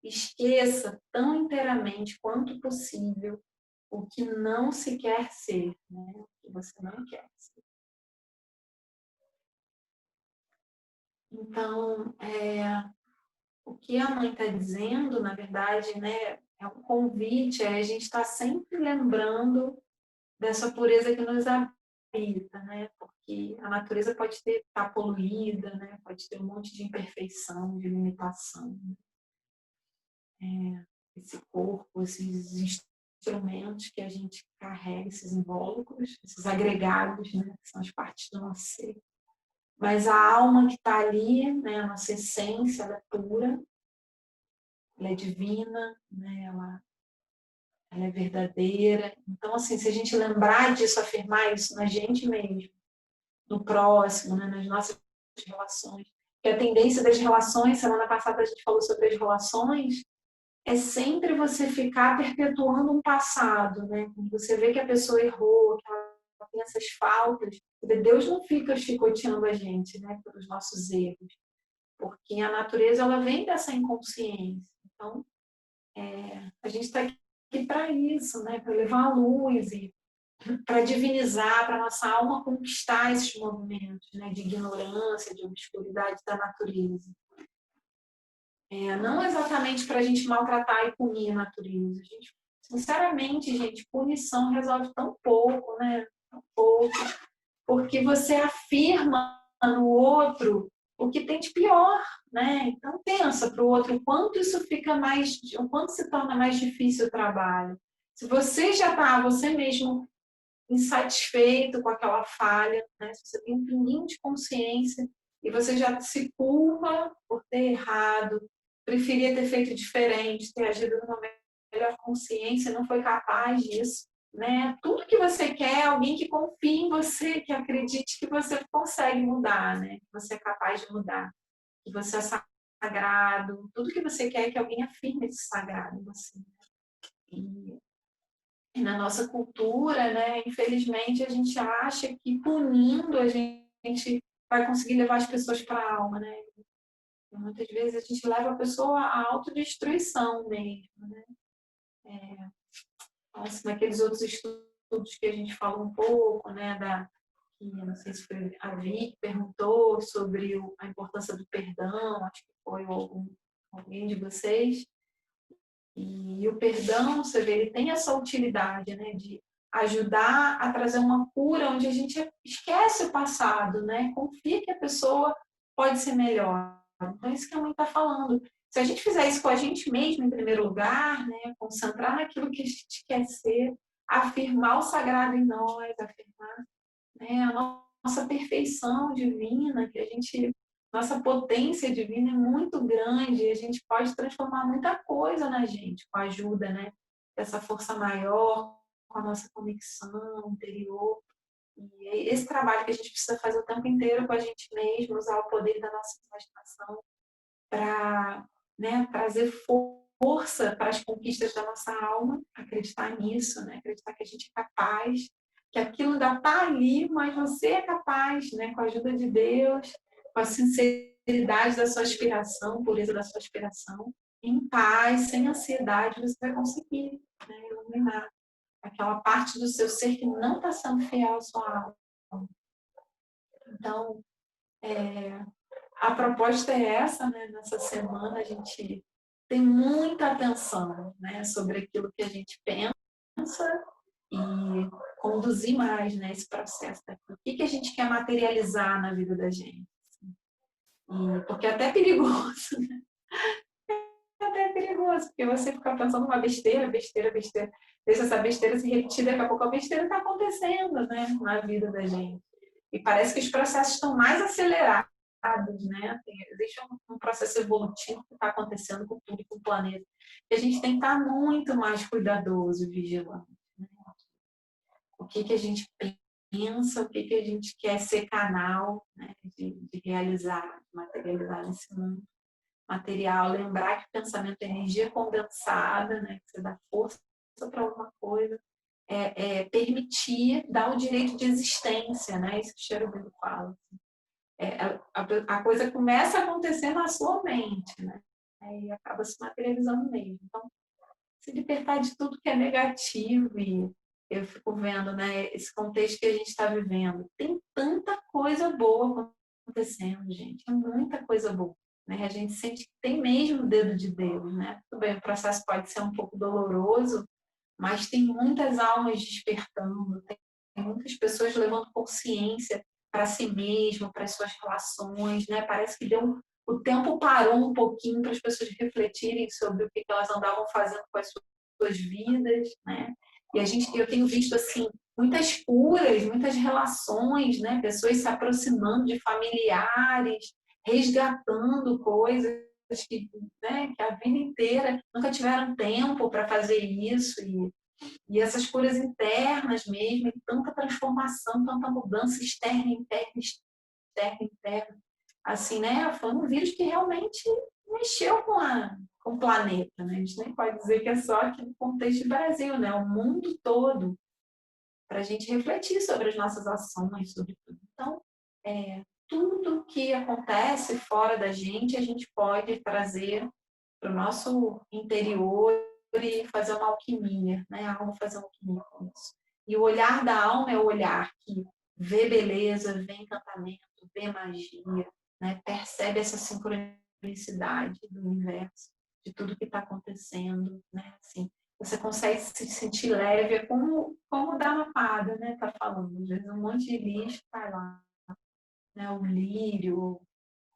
Esqueça tão inteiramente quanto possível o que não se quer ser, né? O que você não quer ser. Então, o que a mãe está dizendo, na verdade, né, é um convite, a gente está sempre lembrando dessa pureza que nos habita, né? Porque a natureza pode estar poluída, né? Pode ter um monte de imperfeição, de limitação. Esse corpo, esses instrumentos que a gente carrega, esses invólucros, esses agregados, né? Que são as partes do nosso ser. Mas a alma que está ali, né? A nossa essência, ela é pura, ela é divina, né? Ela é verdadeira. Então, assim, se a gente lembrar disso, afirmar isso na gente mesmo, no próximo, né, nas nossas relações, que a tendência das relações, semana passada a gente falou sobre as relações, é sempre você ficar perpetuando um passado, né? Quando você vê que a pessoa errou, que ela tem essas faltas, Deus não fica chicoteando a gente, né, pelos nossos erros, porque a natureza ela vem dessa inconsciência. Então, a gente está aqui para isso, né? Para levar a luz e para divinizar, para nossa alma conquistar esses movimentos, né? De ignorância, de obscuridade da natureza. Não exatamente para a gente maltratar e punir a natureza. Sinceramente, gente, punição resolve tão pouco, né? Tão pouco. Porque você afirma no outro o que tem de pior, né? Então pensa para o outro o quanto isso fica mais, o quanto se torna mais difícil o trabalho. Se você já está, você mesmo, insatisfeito com aquela falha, né? Se você tem um pinguinho de consciência e você já se culpa por ter errado, preferia ter feito diferente, ter agido de uma melhor consciência, não foi capaz disso, né? Tudo que você quer é alguém que confie em você, que acredite que você consegue mudar, né? Que você é capaz de mudar, que você é sagrado. Tudo que você quer é que alguém afirme esse sagrado em você. E na nossa cultura, né, infelizmente, a gente acha que punindo a gente vai conseguir levar as pessoas para a alma, né? E muitas vezes a gente leva a pessoa à autodestruição mesmo, né? Assim, naqueles outros estudos que a gente falou um pouco, né, que não sei se foi a Vi que perguntou sobre a importância do perdão, acho que foi alguém de vocês. E o perdão, você vê, ele tem essa utilidade, né, de ajudar a trazer uma cura onde a gente esquece o passado, né, confia que a pessoa pode ser melhor. Então, isso que a mãe está falando. Se a gente fizer isso com a gente mesmo, em primeiro lugar, né, concentrar naquilo que a gente quer ser, afirmar o sagrado em nós, afirmar, né, a nossa perfeição divina, que a gente, nossa potência divina é muito grande, e a gente pode transformar muita coisa na gente, com a ajuda, né, dessa força maior, com a nossa conexão interior. E é esse trabalho que a gente precisa fazer o tempo inteiro com a gente mesmo, usar o poder da nossa imaginação para, né, trazer força para as conquistas da nossa alma, acreditar nisso, né? Acreditar que a gente é capaz, que aquilo ainda está ali, mas você é capaz, né? Com a ajuda de Deus, com a sinceridade da sua aspiração, pureza da sua aspiração, em paz, sem ansiedade, você vai conseguir, né? Iluminar aquela parte do seu ser que não está sendo fiel à sua alma. Então, a proposta é essa, né? Nessa semana a gente tem muita atenção, né, sobre aquilo que a gente pensa e conduzir mais, né, esse processo. O que a gente quer materializar na vida da gente. Porque é até perigoso, né? É até perigoso, porque você fica pensando uma besteira, besteira, besteira. Deixa essa besteira se repetir, daqui a pouco a besteira está acontecendo, né, na vida da gente. E parece que os processos estão mais acelerados, né? Existe um processo evolutivo que está acontecendo com tudo, com o planeta. E a gente tem que estar muito mais cuidadoso e vigilante. Né? O que a gente pensa, o que a gente quer ser canal, né? de realizar, de materializar nesse mundo material. Lembrar que o pensamento é energia condensada, né? Que você dá força para alguma coisa. Permitir, dar o direito de existência, né? Isso que o Cherubim fala. A coisa começa a acontecer na sua mente, né? E acaba se materializando mesmo. Então, se libertar de tudo que é negativo, e eu fico vendo, né, esse contexto que a gente está vivendo. Tem tanta coisa boa acontecendo, gente. É muita coisa boa. Né? A gente sente que tem mesmo o dedo de Deus, né? Tudo bem, o processo pode ser um pouco doloroso, mas tem muitas almas despertando, tem muitas pessoas levando consciência para si mesmo, para as suas relações, né? Parece que o tempo parou um pouquinho para as pessoas refletirem sobre o que elas andavam fazendo com as suas vidas, né? E eu tenho visto assim muitas curas, muitas relações, né? Pessoas se aproximando de familiares, resgatando coisas que a vida inteira nunca tiveram tempo para fazer isso, e essas curas internas mesmo, e tanta transformação, tanta mudança externa, interna, externa, interna. Assim, né? Foi um vírus que realmente mexeu com o planeta, né? A gente nem pode dizer que é só aqui no contexto do Brasil, né? O mundo todo, para a gente refletir sobre as nossas ações, sobre tudo. Então, tudo que acontece fora da gente, a gente pode trazer para o nosso interior e fazer uma alquimia, né? A alma fazer uma alquimia com isso. E o olhar da alma é o olhar que vê beleza, vê encantamento, vê magia, né? Percebe essa sincronicidade do universo, de tudo que está acontecendo, né? Assim, você consegue se sentir leve, é como o Dhammapada, né? Tá falando, às vezes um monte de lixo tá lá, né? O lírio,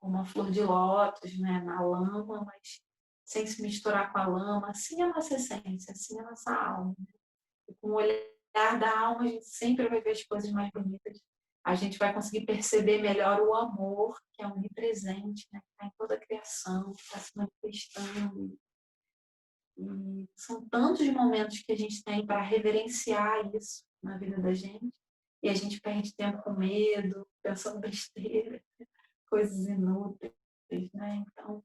uma flor de lótus, né? Na lama, mas sem se misturar com a lama. Assim é a nossa essência, assim é a nossa alma. E com o olhar da alma, a gente sempre vai ver as coisas mais bonitas. A gente vai conseguir perceber melhor o amor, que é onipresente, né? Que está em toda a criação, que está se manifestando. E são tantos momentos que a gente tem para reverenciar isso na vida da gente, e a gente perde tempo com medo, pensando besteira, coisas inúteis, né? Então,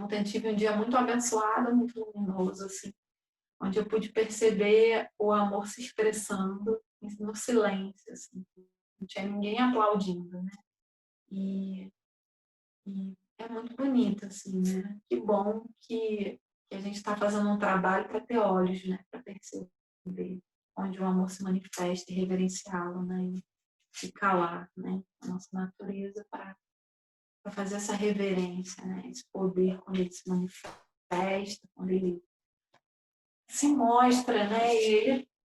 ontem eu tive um dia muito abençoado, muito luminoso, assim, onde eu pude perceber o amor se expressando no silêncio, assim. Não tinha ninguém aplaudindo, né? E, e é muito bonito, assim, né? Que bom que a gente está fazendo um trabalho para ter olhos, né? Para perceber onde o amor se manifesta e reverenciá-lo, né? E calar, né? A nossa natureza para fazer essa reverência, né? Esse poder quando ele se manifesta, quando ele se mostra, né?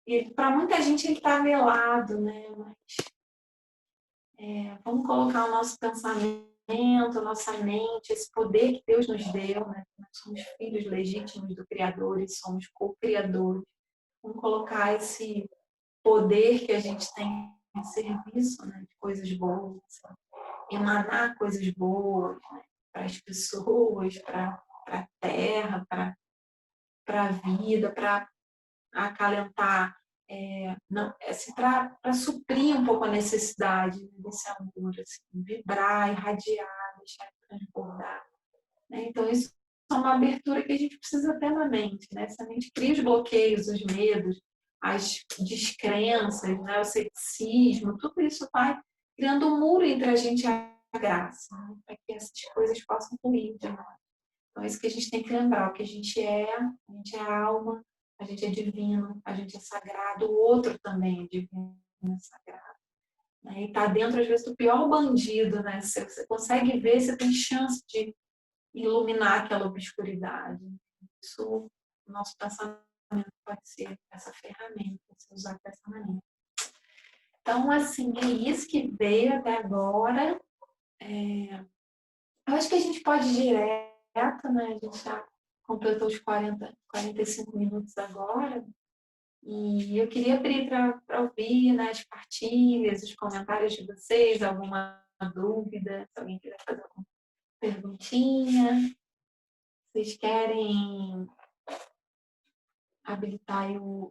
E para muita gente ele está velado, né? Mas vamos colocar o nosso pensamento, a nossa mente, esse poder que Deus nos deu, né? Nós somos filhos legítimos do Criador e somos co-criadores. Vamos colocar esse poder que a gente tem em serviço, né? De coisas boas, sabe? Emanar coisas boas, né? Para as pessoas, para a terra, para a vida, para acalentar, assim, para suprir um pouco a necessidade, né, desse amor, assim, vibrar, irradiar, deixar transbordar. Né? Então, isso é uma abertura que a gente precisa ter na mente. Né? Essa mente cria os bloqueios, os medos, as descrenças, né? O ceticismo, tudo isso vai criando um muro entre a gente e a graça, né? Para que essas coisas possam fluir de nós. Então, é isso que a gente tem que lembrar, o que a gente é alma, a gente é divino, a gente é sagrado, o outro também é divino, é sagrado. Né? E está dentro, às vezes, do pior bandido, né? Você consegue ver, você tem chance de iluminar aquela obscuridade. Isso, o nosso pensamento pode ser essa ferramenta, se usar dessa maneira. Então, assim, é isso que veio até agora. Eu acho que a gente pode ir direto, né? A gente já completou os 45 minutos agora. E eu queria abrir para ouvir, né, as partilhas, os comentários de vocês, alguma dúvida, se alguém quiser fazer alguma perguntinha. Vocês querem habilitar o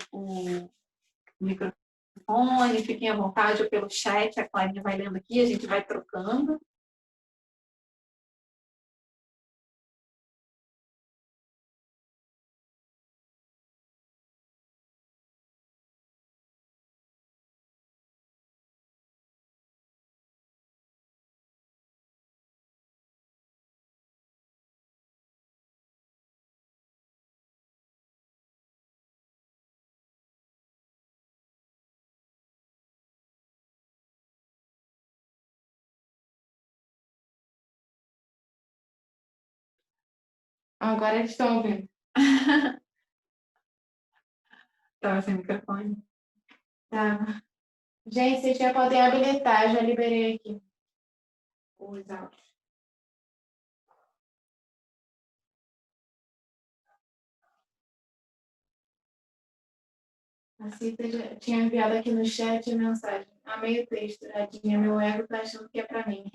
microfone? Fiquem à vontade ou pelo chat, a Clarinha vai lendo aqui, a gente vai trocando. Agora eles estão ouvindo. Estava sem microfone. Tá. Gente, vocês já podem habilitar, já liberei aqui os áudios. A Cita já tinha enviado aqui no chat a mensagem. Amei o texto, tadinha. Meu ego tá achando que é pra mim.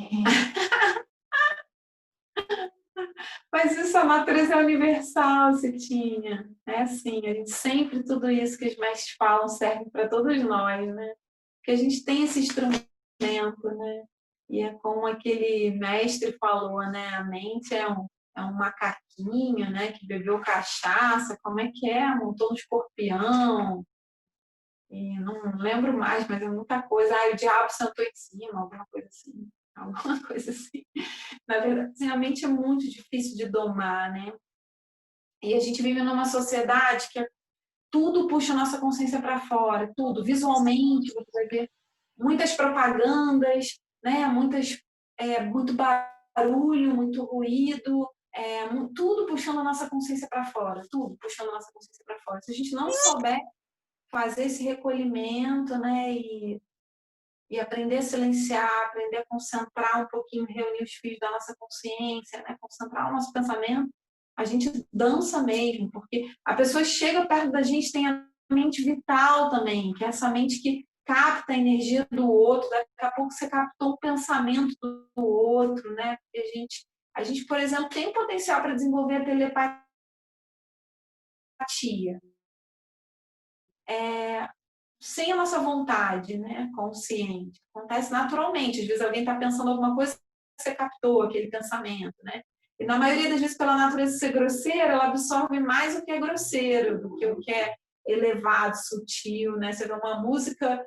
Mas isso, a natureza é universal, Citinha. É assim, a gente sempre, tudo isso que os mestres falam serve para todos nós, né? Porque a gente tem esse instrumento, né? E é como aquele mestre falou, né? A mente é um macaquinho, né? Que bebeu cachaça, como é que é? Montou um escorpião, e não lembro mais, mas é muita coisa. Ah, o diabo sentou em cima, alguma coisa assim. Alguma coisa assim. Na verdade, assim, a mente é muito difícil de domar, né? E a gente vive numa sociedade que tudo puxa a nossa consciência para fora, tudo. Visualmente, você vai ver muitas propagandas, né? Muito barulho, muito ruído, tudo puxando a nossa consciência para fora, tudo puxando a nossa consciência para fora. Se a gente não souber fazer esse recolhimento, né? E aprender a silenciar, aprender a concentrar um pouquinho, reunir os fios da nossa consciência, né? Concentrar o nosso pensamento, a gente dança mesmo, porque a pessoa chega perto da gente, tem a mente vital também, que é essa mente que capta a energia do outro, daqui a pouco você captou o pensamento do outro, né? Porque a gente, por exemplo, tem potencial para desenvolver a telepatia empatia, sem a nossa vontade, né, consciente. Acontece naturalmente. Às vezes alguém está pensando alguma coisa, você captou aquele pensamento, né? E na maioria das vezes, pela natureza ser grosseira, ela absorve mais o que é grosseiro do que o que é elevado, sutil, né? Você vê uma música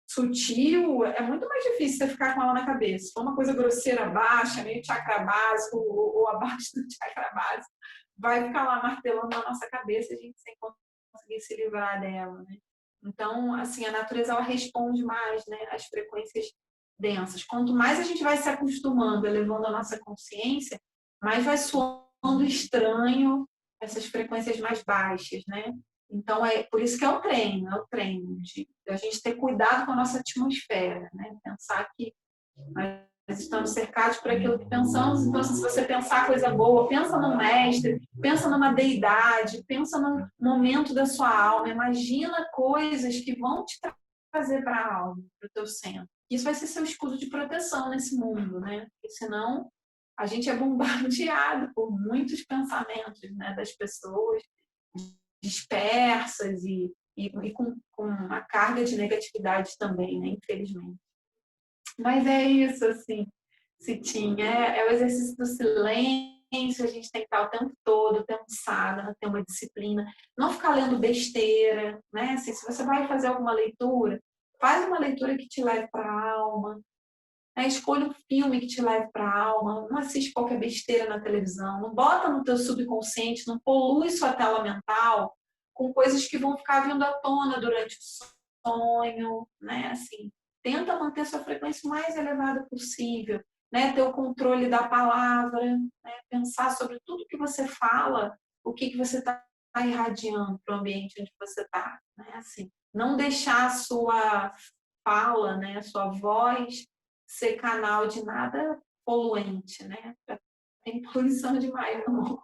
sutil, é muito mais difícil você ficar com ela na cabeça. Se for uma coisa grosseira, baixa, meio chakra básico, ou abaixo do chakra básico, vai ficar lá martelando na nossa cabeça, a gente sem conseguir se livrar dela, né? Então, assim, a natureza ela responde mais, né, às frequências densas. Quanto mais a gente vai se acostumando, elevando a nossa consciência, mais vai soando estranho essas frequências mais baixas, né? Então, é por isso que é o treino de a gente ter cuidado com a nossa atmosfera, né? Pensar que nós estamos cercados por aquilo que pensamos, então se você pensar coisa boa, pensa num mestre, pensa numa deidade, pensa num momento da sua alma, imagina coisas que vão te trazer para a alma, para o teu centro. Isso vai ser seu escudo de proteção nesse mundo, né? Porque senão a gente é bombardeado por muitos pensamentos, né, das pessoas dispersas e com uma carga de negatividade também, né, infelizmente. Mas é isso, assim, Citinha, é o exercício do silêncio, a gente tem que estar o tempo todo pensada, ter uma disciplina, não ficar lendo besteira, né? Assim, se você vai fazer alguma leitura, faz uma leitura que te leve para a alma, né? Escolha um filme que te leve para a alma, não assiste qualquer besteira na televisão, não bota no teu subconsciente, não polui sua tela mental com coisas que vão ficar vindo à tona durante o sonho, né? Assim, tenta manter sua frequência o mais elevada possível, né? Ter o controle da palavra, né? Pensar sobre tudo que você fala, o que você está irradiando para o ambiente onde você está, né? Assim, não deixar a sua fala, né? A sua voz ser canal de nada poluente, né? Tem poluição demais no mundo.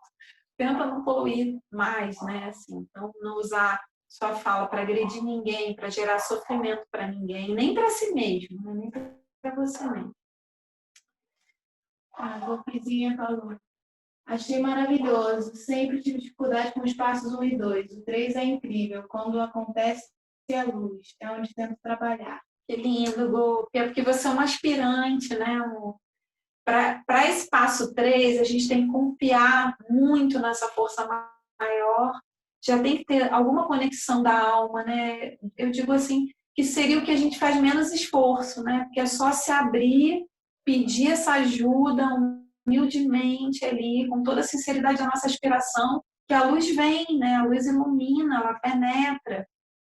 Tenta não poluir mais, né? Assim, então, não usar sua fala para agredir ninguém, para gerar sofrimento para ninguém, nem para si mesmo, né? Nem para você mesmo. A Golpezinha falou. Achei maravilhoso. Sempre tive dificuldade com os passos 1 e 2. O 3 é incrível. Quando acontece a luz, é onde tento trabalhar. Que lindo, Golpe. É porque você é um aspirante, né, amor? Para esse passo 3, a gente tem que confiar muito nessa força maior, já tem que ter alguma conexão da alma, né? Eu digo assim, que seria o que a gente faz menos esforço, né? Porque é só se abrir, pedir essa ajuda humildemente ali, com toda a sinceridade da nossa aspiração, que a luz vem, né? A luz ilumina, ela penetra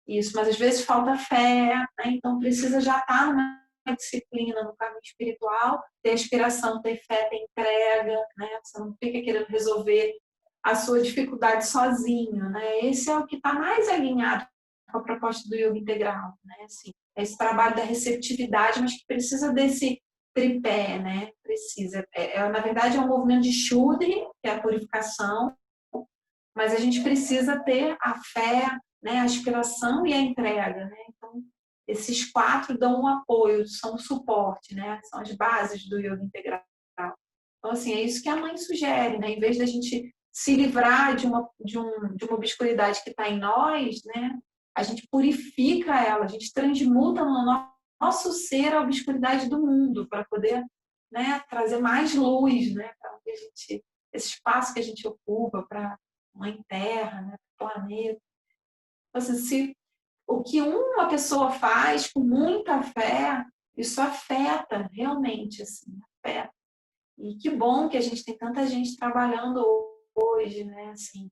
isso, mas às vezes falta fé, né? Então precisa já estar numa disciplina no caminho espiritual, ter aspiração, ter fé, ter entrega, né? Você não fica querendo resolver a sua dificuldade sozinho, né? Esse é o que está mais alinhado com a proposta do yoga integral, né? Assim, esse trabalho da receptividade, mas que precisa desse tripé, né? Precisa. Na verdade, é um movimento de Shuddhi, que é a purificação, mas a gente precisa ter a fé, né? A aspiração e a entrega, né? Então, esses 4 dão um apoio, são um suporte, né? São as bases do yoga integral. Então, assim, é isso que a mãe sugere, né? Em vez da gente se livrar de uma obscuridade que está em nós, né? A gente purifica ela, a gente transmuta no nosso ser a obscuridade do mundo para poder, né, trazer mais luz, né? Para esse espaço que a gente ocupa, para Mãe Terra, né? Planeta. Então, assim, o que uma pessoa faz com muita fé, isso afeta realmente, assim, afeta. E que bom que a gente tem tanta gente trabalhando hoje, né, assim,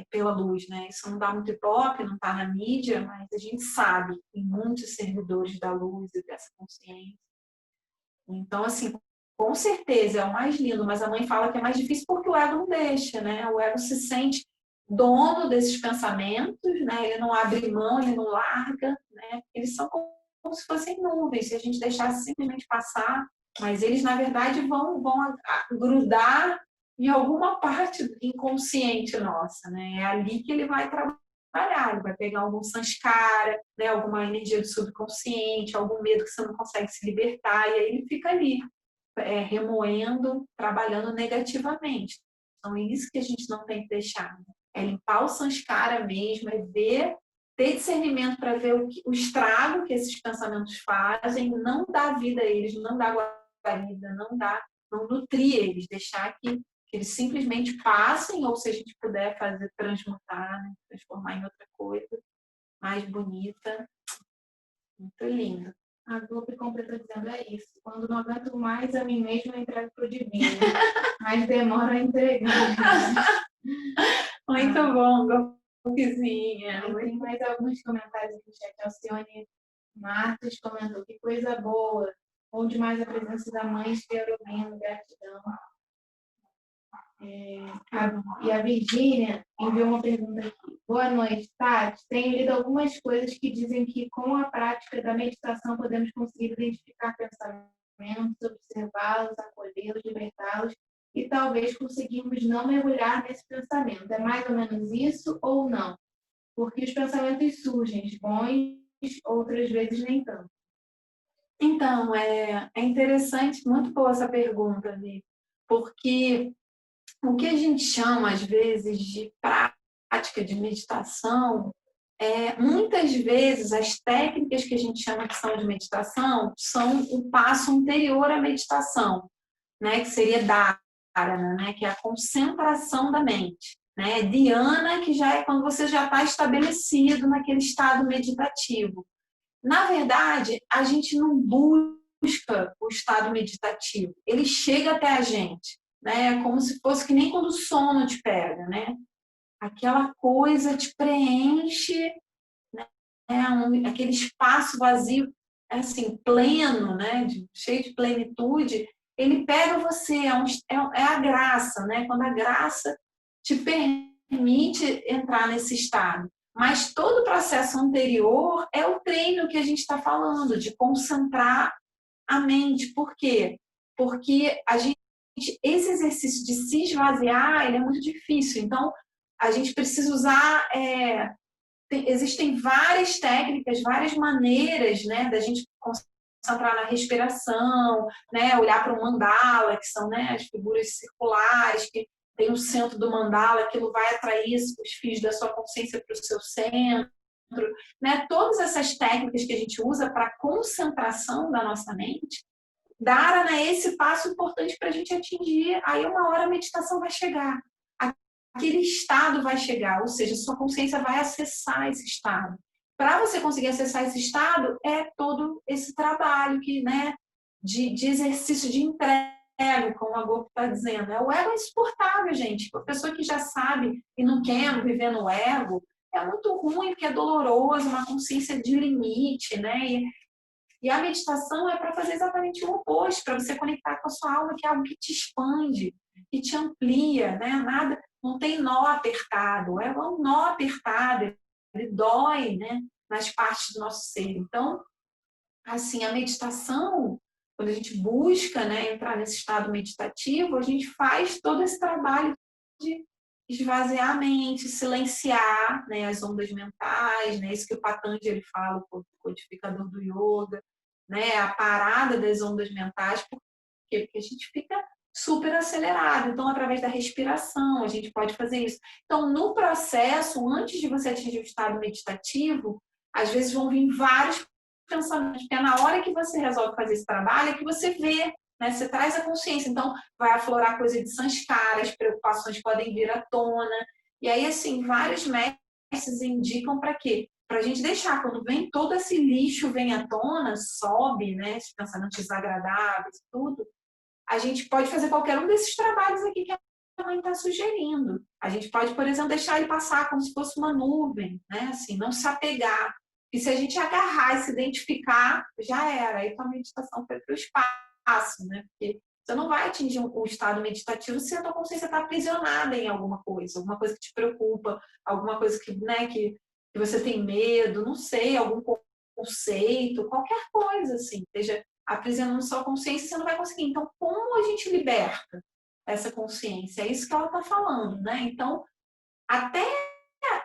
pela luz, né? Isso não dá muito ibope, não está na mídia, mas a gente sabe que tem muitos servidores da luz e dessa consciência. Então, assim, com certeza é o mais lindo, mas a mãe fala que é mais difícil porque o ego não deixa, né? O ego se sente dono desses pensamentos, né? Ele não abre mão, ele não larga, né? Eles são como se fossem nuvens, se a gente deixasse simplesmente passar, mas eles, na verdade, vão grudar em alguma parte inconsciente nossa, né? É ali que ele vai trabalhar, ele vai pegar algum sanskara, né? Alguma energia do subconsciente, algum medo que você não consegue se libertar, e aí ele fica ali, remoendo, trabalhando negativamente. Então, é isso que a gente não tem que deixar. Né? É limpar o sanskara mesmo, é ver, ter discernimento para ver o estrago que esses pensamentos fazem, não dar vida a eles, não dar guarida, não nutrir eles, deixar que eles simplesmente passem, ou se a gente puder fazer transmutar, né? Transformar em outra coisa mais bonita. Muito lindo. A Globo completou dizendo isso. Quando não aguento mais a mim mesma, eu entrego para o divino. Mas demora a entregar. Muito bom, Golpezinha. Tem mais alguns comentários aqui no chat. Alcione Matos comentou: que coisa boa. Bom demais a presença da mãe Esperovino, gratidão. E a Virgínia enviou uma pergunta aqui. Boa noite, Tati. Tenho lido algumas coisas que dizem que com a prática da meditação podemos conseguir identificar pensamentos, observá-los, acolhê-los, libertá-los e talvez conseguirmos não mergulhar nesse pensamento. É mais ou menos isso ou não? Porque os pensamentos surgem, bons, outras vezes nem tanto. Então, é interessante, muito boa essa pergunta, Vi, porque o que a gente chama, às vezes, de prática de meditação, muitas vezes as técnicas que a gente chama que são de meditação são o passo anterior à meditação, né, que seria dharana, né, que é a concentração da mente. Né? Dhyana, que já é quando você já está estabelecido naquele estado meditativo. Na verdade, a gente não busca o estado meditativo, ele chega até a gente, né? É como se fosse que nem quando o sono te pega, né? Aquela coisa te preenche, né? Aquele espaço vazio, assim, pleno, né? Cheio de plenitude, ele pega você, é a graça, né? Quando a graça te permite entrar nesse estado. Mas todo o processo anterior é o treino que a gente está falando, de concentrar a mente. Por quê? Porque esse exercício de se esvaziar, ele é muito difícil. Então, a gente precisa usar... existem várias técnicas, várias maneiras, né, da gente concentrar na respiração, né, olhar para o mandala, que são, né, as figuras circulares, que tem o centro do mandala, aquilo vai atrair os fios da sua consciência para o seu centro. Né? Todas essas técnicas que a gente usa para concentração da nossa mente, dharana é esse passo importante para a gente atingir. Aí uma hora a meditação vai chegar. Aquele estado vai chegar, ou seja, sua consciência vai acessar esse estado. Para você conseguir acessar esse estado, é todo esse trabalho que, né, de exercício de entrega, como a Gopo está dizendo. O ego é insuportável, gente. A pessoa que já sabe e não quer viver no ego, é muito ruim, porque é doloroso, uma consciência de limite, né? E a meditação é para fazer exatamente o oposto, para você conectar com a sua alma, que é algo que te expande, que te amplia, né? Nada, não tem nó apertado, é um nó apertado, ele dói, né? Nas partes do nosso ser. Então, assim, a meditação, quando a gente busca, né, entrar nesse estado meditativo, a gente faz todo esse trabalho de esvaziar a mente, silenciar, né, as ondas mentais, né, isso que o Patanjali fala, o codificador do yoga, né, a parada das ondas mentais, por quê? Porque a gente fica super acelerado. Então, através da respiração, a gente pode fazer isso. Então, no processo, antes de você atingir o estado meditativo, às vezes vão vir vários pensamentos, porque é na hora que você resolve fazer esse trabalho é que você vê, né? Você traz a consciência. Então, vai aflorar coisa de sanskara, as preocupações podem vir à tona. E aí, assim, vários mestres indicam para quê? Para a gente deixar, quando vem todo esse lixo, vem à tona, sobe, né? Esses pensamentos desagradáveis, tudo, a gente pode fazer qualquer um desses trabalhos aqui que a mãe está sugerindo. A gente pode, por exemplo, deixar ele passar como se fosse uma nuvem, né? Assim, não se apegar. E se a gente agarrar e se identificar, já era. Aí a meditação foi para o espaço, né? Porque você não vai atingir um estado meditativo se a tua consciência está aprisionada em alguma coisa que te preocupa, alguma coisa que, né, que você tem medo, não sei, algum conceito, qualquer coisa, assim, seja aprisionando sua consciência, você não vai conseguir. Então, como a gente liberta essa consciência? É isso que ela está falando, né? Então, até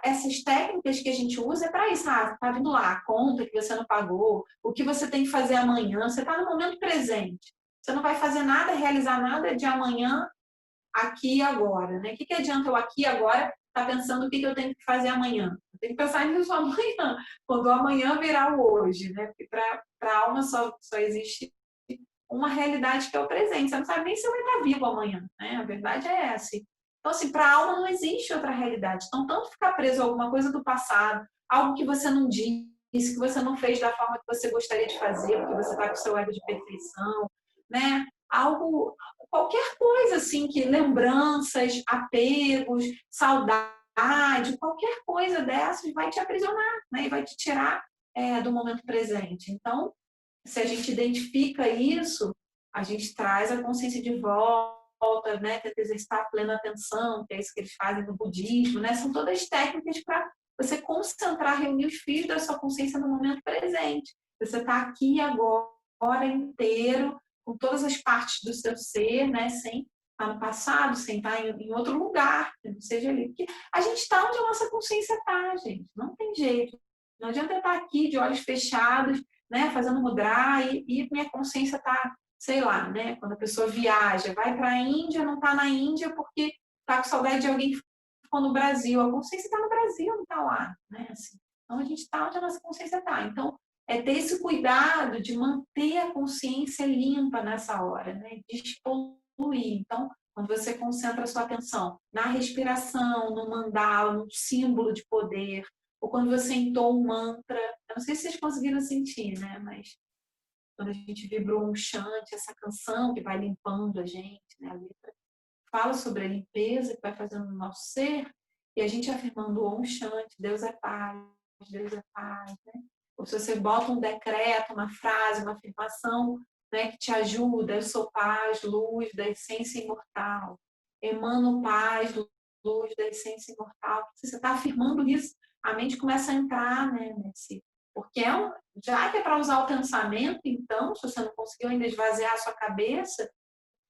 essas técnicas que a gente usa é para isso. Tá vindo lá a conta que você não pagou, o que você tem que fazer amanhã, você está no momento presente. Você não vai fazer nada, realizar nada de amanhã aqui e agora, né? O que adianta eu aqui e agora estar pensando o que eu tenho que fazer amanhã? Eu tenho que pensar nisso amanhã, quando o amanhã virar o hoje, né? Porque para a alma só existe uma realidade que é o presente. Você não sabe nem se vai estar vivo amanhã, né? A verdade é essa. Então, assim, para a alma não existe outra realidade. Então, tanto ficar preso a alguma coisa do passado, algo que você não disse, que você não fez da forma que você gostaria de fazer, porque você está com o seu ego de perfeição, né? Algo, qualquer coisa, assim, que lembranças, apegos, saudade, qualquer coisa dessas vai te aprisionar, né? E vai te tirar do momento presente. Então, se a gente identifica isso, a gente traz a consciência de volta, né? Tenta exercitar a plena atenção, que é isso que eles fazem no budismo, né? São todas técnicas para você concentrar, reunir os fios da sua consciência no momento presente. Você está aqui agora inteiro, com todas as partes do seu ser, né? Sem estar no passado, sem estar em outro lugar, que não seja ali. Porque a gente está onde a nossa consciência está, gente. Não tem jeito. Não adianta eu estar aqui de olhos fechados, né, fazendo mudar e minha consciência está, sei lá, né, quando a pessoa viaja, vai para a Índia, não está na Índia porque está com saudade de alguém que ficou no Brasil. A consciência está no Brasil, não está lá, né? Assim, então a gente está onde a nossa consciência está. Então é ter esse cuidado de manter a consciência limpa nessa hora, né? Despoluir. Então, quando você concentra a sua atenção na respiração, no mandala, no símbolo de poder, ou quando você entoa um mantra, eu não sei se vocês conseguiram sentir, né? Mas quando a gente vibrou um chante, essa canção que vai limpando a gente, né? A letra fala sobre a limpeza que vai fazendo no nosso ser, e a gente afirmando o Om Shanti, Deus é paz, né? Ou se você bota um decreto, uma frase, uma afirmação, né, que te ajuda, eu sou paz, luz da essência imortal, emano paz, luz da essência imortal. Se você está afirmando isso, a mente começa a entrar, né, nesse... Porque já que é para usar o pensamento, então, se você não conseguiu ainda esvaziar a sua cabeça,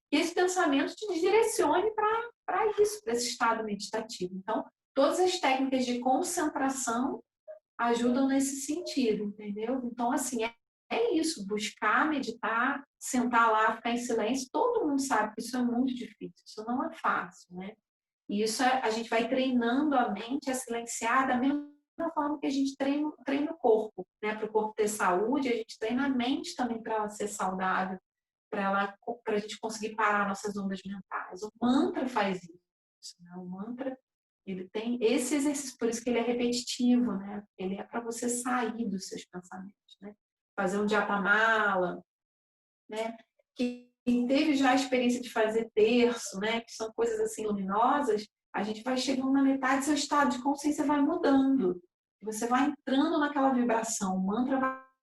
que esse pensamento te direcione para isso, para esse estado meditativo. Então, todas as técnicas de concentração ajudam nesse sentido, entendeu? Então, assim, é isso, buscar, meditar, sentar lá, ficar em silêncio. Todo mundo sabe que isso é muito difícil, isso não é fácil, né? E isso a gente vai treinando a mente a silenciar da mesma forma que a gente treina o corpo, né? Para o corpo ter saúde, a gente treina a mente também para ela ser saudável, para a gente conseguir parar nossas ondas mentais. O mantra faz isso, né? O mantra, ele tem esse exercício, por isso que ele é repetitivo, né? Ele é para você sair dos seus pensamentos, né? Fazer um japamala, né? Quem teve já a experiência de fazer terço, né? Que são coisas assim luminosas, a gente vai chegando na metade, seu estado de consciência vai mudando. Você vai entrando naquela vibração, o mantra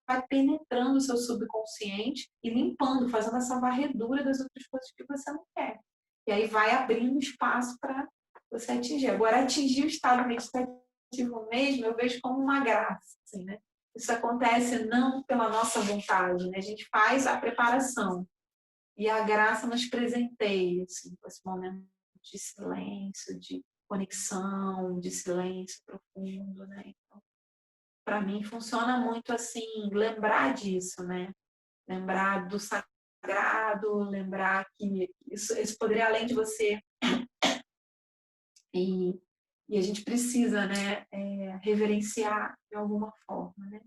vai penetrando o seu subconsciente e limpando, fazendo essa varredura das outras coisas que você não quer. E aí vai abrindo espaço para você atingir. Agora, atingir o estado meditativo mesmo, eu vejo como uma graça, assim, né? Isso acontece não pela nossa vontade, né? A gente faz a preparação e a graça nos presenteia, assim, com esse momento de silêncio, de conexão, de silêncio profundo, né? Então, para mim funciona muito assim, lembrar disso, né? Lembrar do sagrado, lembrar que isso poderia além de você e a gente precisa, né, reverenciar de alguma forma, né?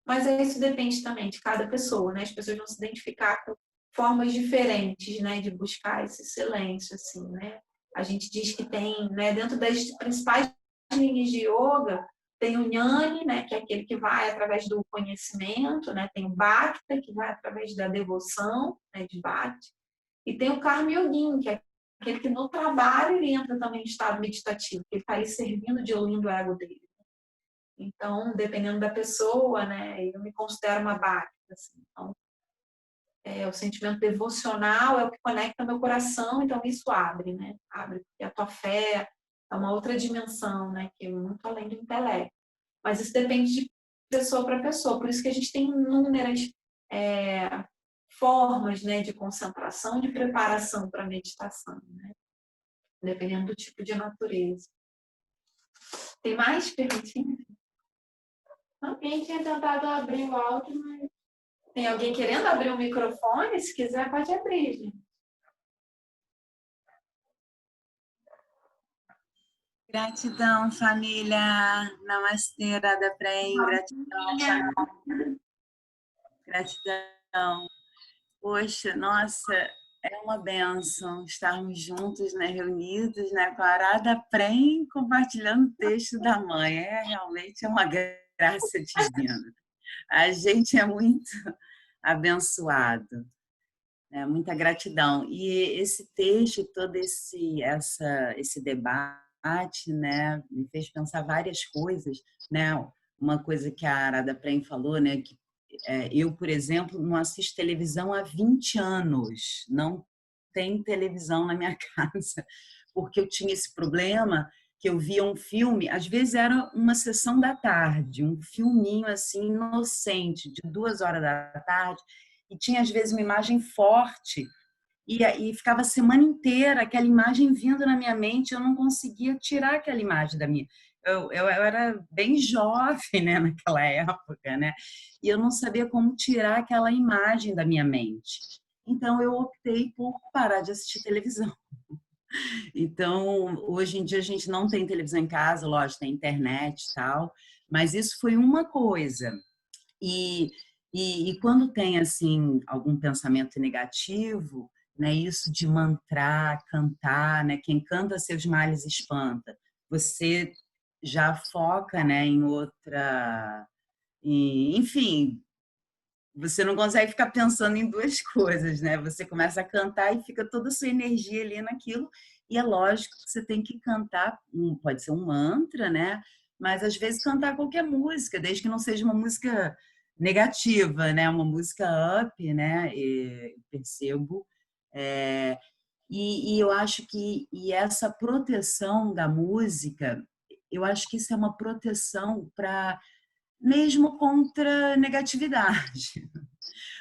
Mas isso depende também de cada pessoa, né? As pessoas vão se identificar com formas diferentes, né, de buscar esse silêncio, assim, né? A gente diz que tem, né, dentro das principais linhas de yoga, tem o Jnani, né, que é aquele que vai através do conhecimento, né? Tem o Bhakta, que vai através da devoção, né, de Bhakti, e tem o Karma Yogin, que é aquele que no trabalho ele entra também em estado meditativo, que ele está ali servindo de lindo ego dele. Então, dependendo da pessoa, né, eu me considero uma básica. Assim. Então, o sentimento devocional é o que conecta meu coração, então isso abre, né? Abre, porque a tua fé é uma outra dimensão, né, que é muito além do intelecto. Mas isso depende de pessoa para pessoa, por isso que a gente tem inúmeras formas, né, de concentração, de preparação para a meditação, né? Dependendo do tipo de natureza. Tem mais perguntinhas? Alguém tinha tentado abrir o áudio, mas Tem alguém querendo abrir o microfone? Se quiser, pode abrir, gente. Gratidão, família. Namastê, Radha Prem. Gratidão, família. Gratidão. Poxa, nossa, é uma bênção estarmos juntos, né, reunidos, né, com a Radha Prem, compartilhando o texto da mãe. Realmente é uma graça divina. A gente é muito abençoado. Muita gratidão. E esse texto, todo esse debate, né, me fez pensar várias coisas, né? Uma coisa que a Arada Prem falou, né, que eu, por exemplo, não assisto televisão há 20 anos, não tem televisão na minha casa, porque eu tinha esse problema que eu via um filme, às vezes era uma sessão da tarde, um filminho assim inocente, de 2 horas da tarde, e tinha às vezes uma imagem forte e ficava a semana inteira aquela imagem vindo na minha mente, eu não conseguia tirar aquela imagem da minha. Eu era bem jovem, né, naquela época, né? E eu não sabia como tirar aquela imagem da minha mente. Então eu optei por parar de assistir televisão. Então, hoje em dia a gente não tem televisão em casa, lógico, tem internet e tal, mas isso foi uma coisa. E, e quando tem assim algum pensamento negativo, né, isso de mantrar, cantar, né, quem canta seus males espanta, você já foca, né, em outra, enfim, você não consegue ficar pensando em duas coisas, né? Você começa a cantar e fica toda a sua energia ali naquilo. E é lógico que você tem que cantar, pode ser um mantra, né? Mas às vezes cantar qualquer música, desde que não seja uma música negativa, né? Uma música up, né? Percebo. É, e eu acho que essa proteção da música, eu acho que isso é uma proteção para mesmo contra negatividade.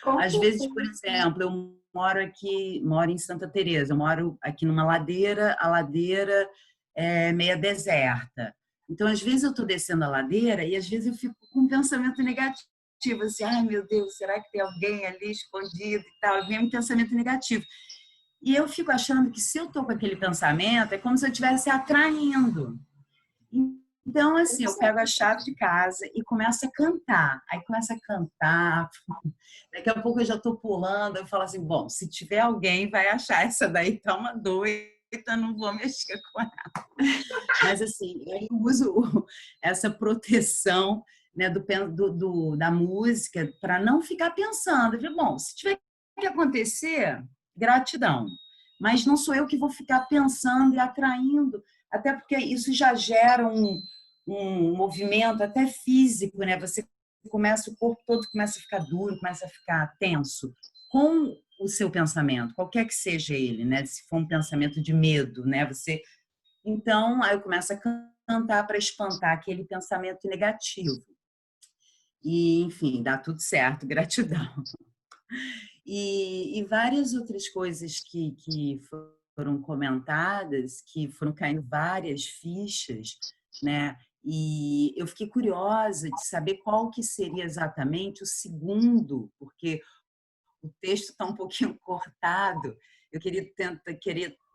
Às vezes, por exemplo, eu moro em Santa Teresa, eu moro aqui numa ladeira, a ladeira é meia deserta. Então, às vezes eu estou descendo a ladeira e às vezes eu fico com um pensamento negativo, assim, ai meu Deus, será que tem alguém ali escondido e tal? Vem um pensamento negativo. E eu fico achando que se eu estou com aquele pensamento, é como se eu estivesse atraindo. Então, assim, eu pego a chave de casa e começo a cantar. Aí começa a cantar. Daqui a pouco eu já estou pulando. Eu falo assim, bom, se tiver alguém, vai achar essa daí, tá uma doida, não vou mexer com ela. Mas, assim, eu uso essa proteção, né, da música para não ficar pensando. Eu falo, bom, se tiver que acontecer, gratidão. Mas não sou eu que vou ficar pensando e atraindo, até porque isso já gera um movimento até físico, né? O corpo todo começa a ficar duro, começa a ficar tenso com o seu pensamento, qualquer que seja ele, né? Se for um pensamento de medo, né? Então, aí eu começo a cantar para espantar aquele pensamento negativo. E, enfim, dá tudo certo, gratidão. E várias outras coisas que foram comentadas, que foram caindo várias fichas, né? E eu fiquei curiosa de saber qual que seria exatamente o segundo, porque o texto está um pouquinho cortado. Eu queria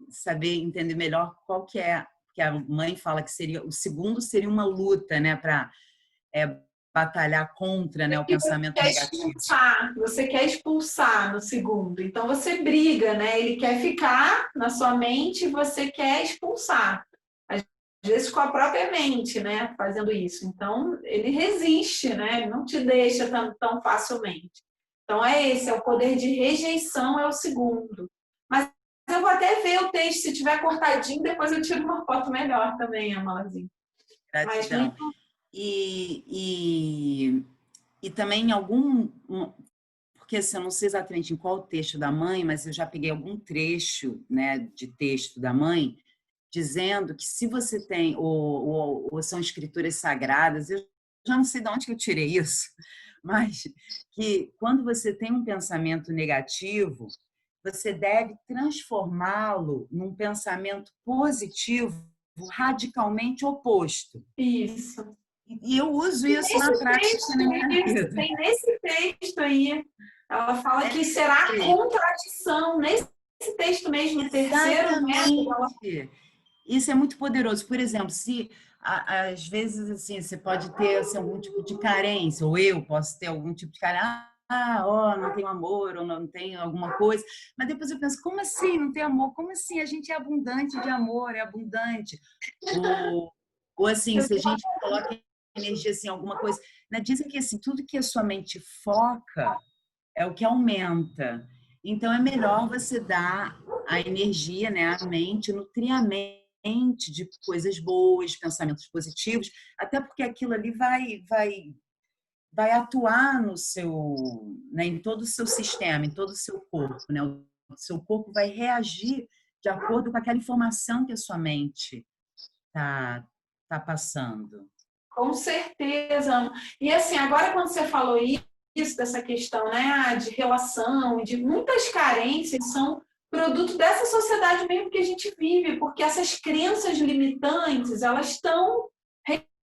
saber, entender melhor qual que é, que a mãe fala que seria o segundo, seria uma luta, né, para batalhar contra, né, o pensamento negativo. Você quer expulsar no segundo, então você briga, né? Ele quer ficar na sua mente e você quer expulsar. Às vezes com a própria mente, né? Fazendo isso. Então ele resiste, né? Ele não te deixa tão facilmente. Então é o poder de rejeição é o segundo. Mas eu vou até ver o texto, se tiver cortadinho, depois eu tiro uma foto melhor também, Amalazinha. Gratidão. E também em algum... Porque assim, eu não sei exatamente em qual texto da mãe, mas eu já peguei algum trecho, né, de texto da mãe dizendo que se você tem, ou são escrituras sagradas, eu já não sei de onde que eu tirei isso, mas que quando você tem um pensamento negativo, você deve transformá-lo num pensamento positivo radicalmente oposto. Isso. E eu uso isso na prática na minha vida. Tem nesse texto aí. Ela fala que será contradição nesse texto mesmo, no terceiro método. Isso é muito poderoso. Por exemplo, se às vezes assim, você pode ter assim, algum tipo de carência, ou eu posso ter algum tipo de carência. Ó, não tenho amor, ou não tenho alguma coisa. Mas depois eu penso, como assim não tem amor? Como assim? A gente é abundante de amor, é abundante. Ou, ou assim, se a gente coloca energia assim, alguma coisa. Né? Dizem que assim, tudo que a sua mente foca é o que aumenta. Então, é melhor você dar a energia, né, a mente, nutrir a mente de coisas boas, pensamentos positivos, até porque aquilo ali vai atuar no seu, né, em todo o seu sistema, em todo o seu corpo, né? O seu corpo vai reagir de acordo com aquela informação que a sua mente tá passando. Com certeza, Ana. E assim, agora quando você falou isso, dessa questão, né, de relação, de muitas carências são produto dessa sociedade mesmo que a gente vive, porque essas crenças limitantes, elas estão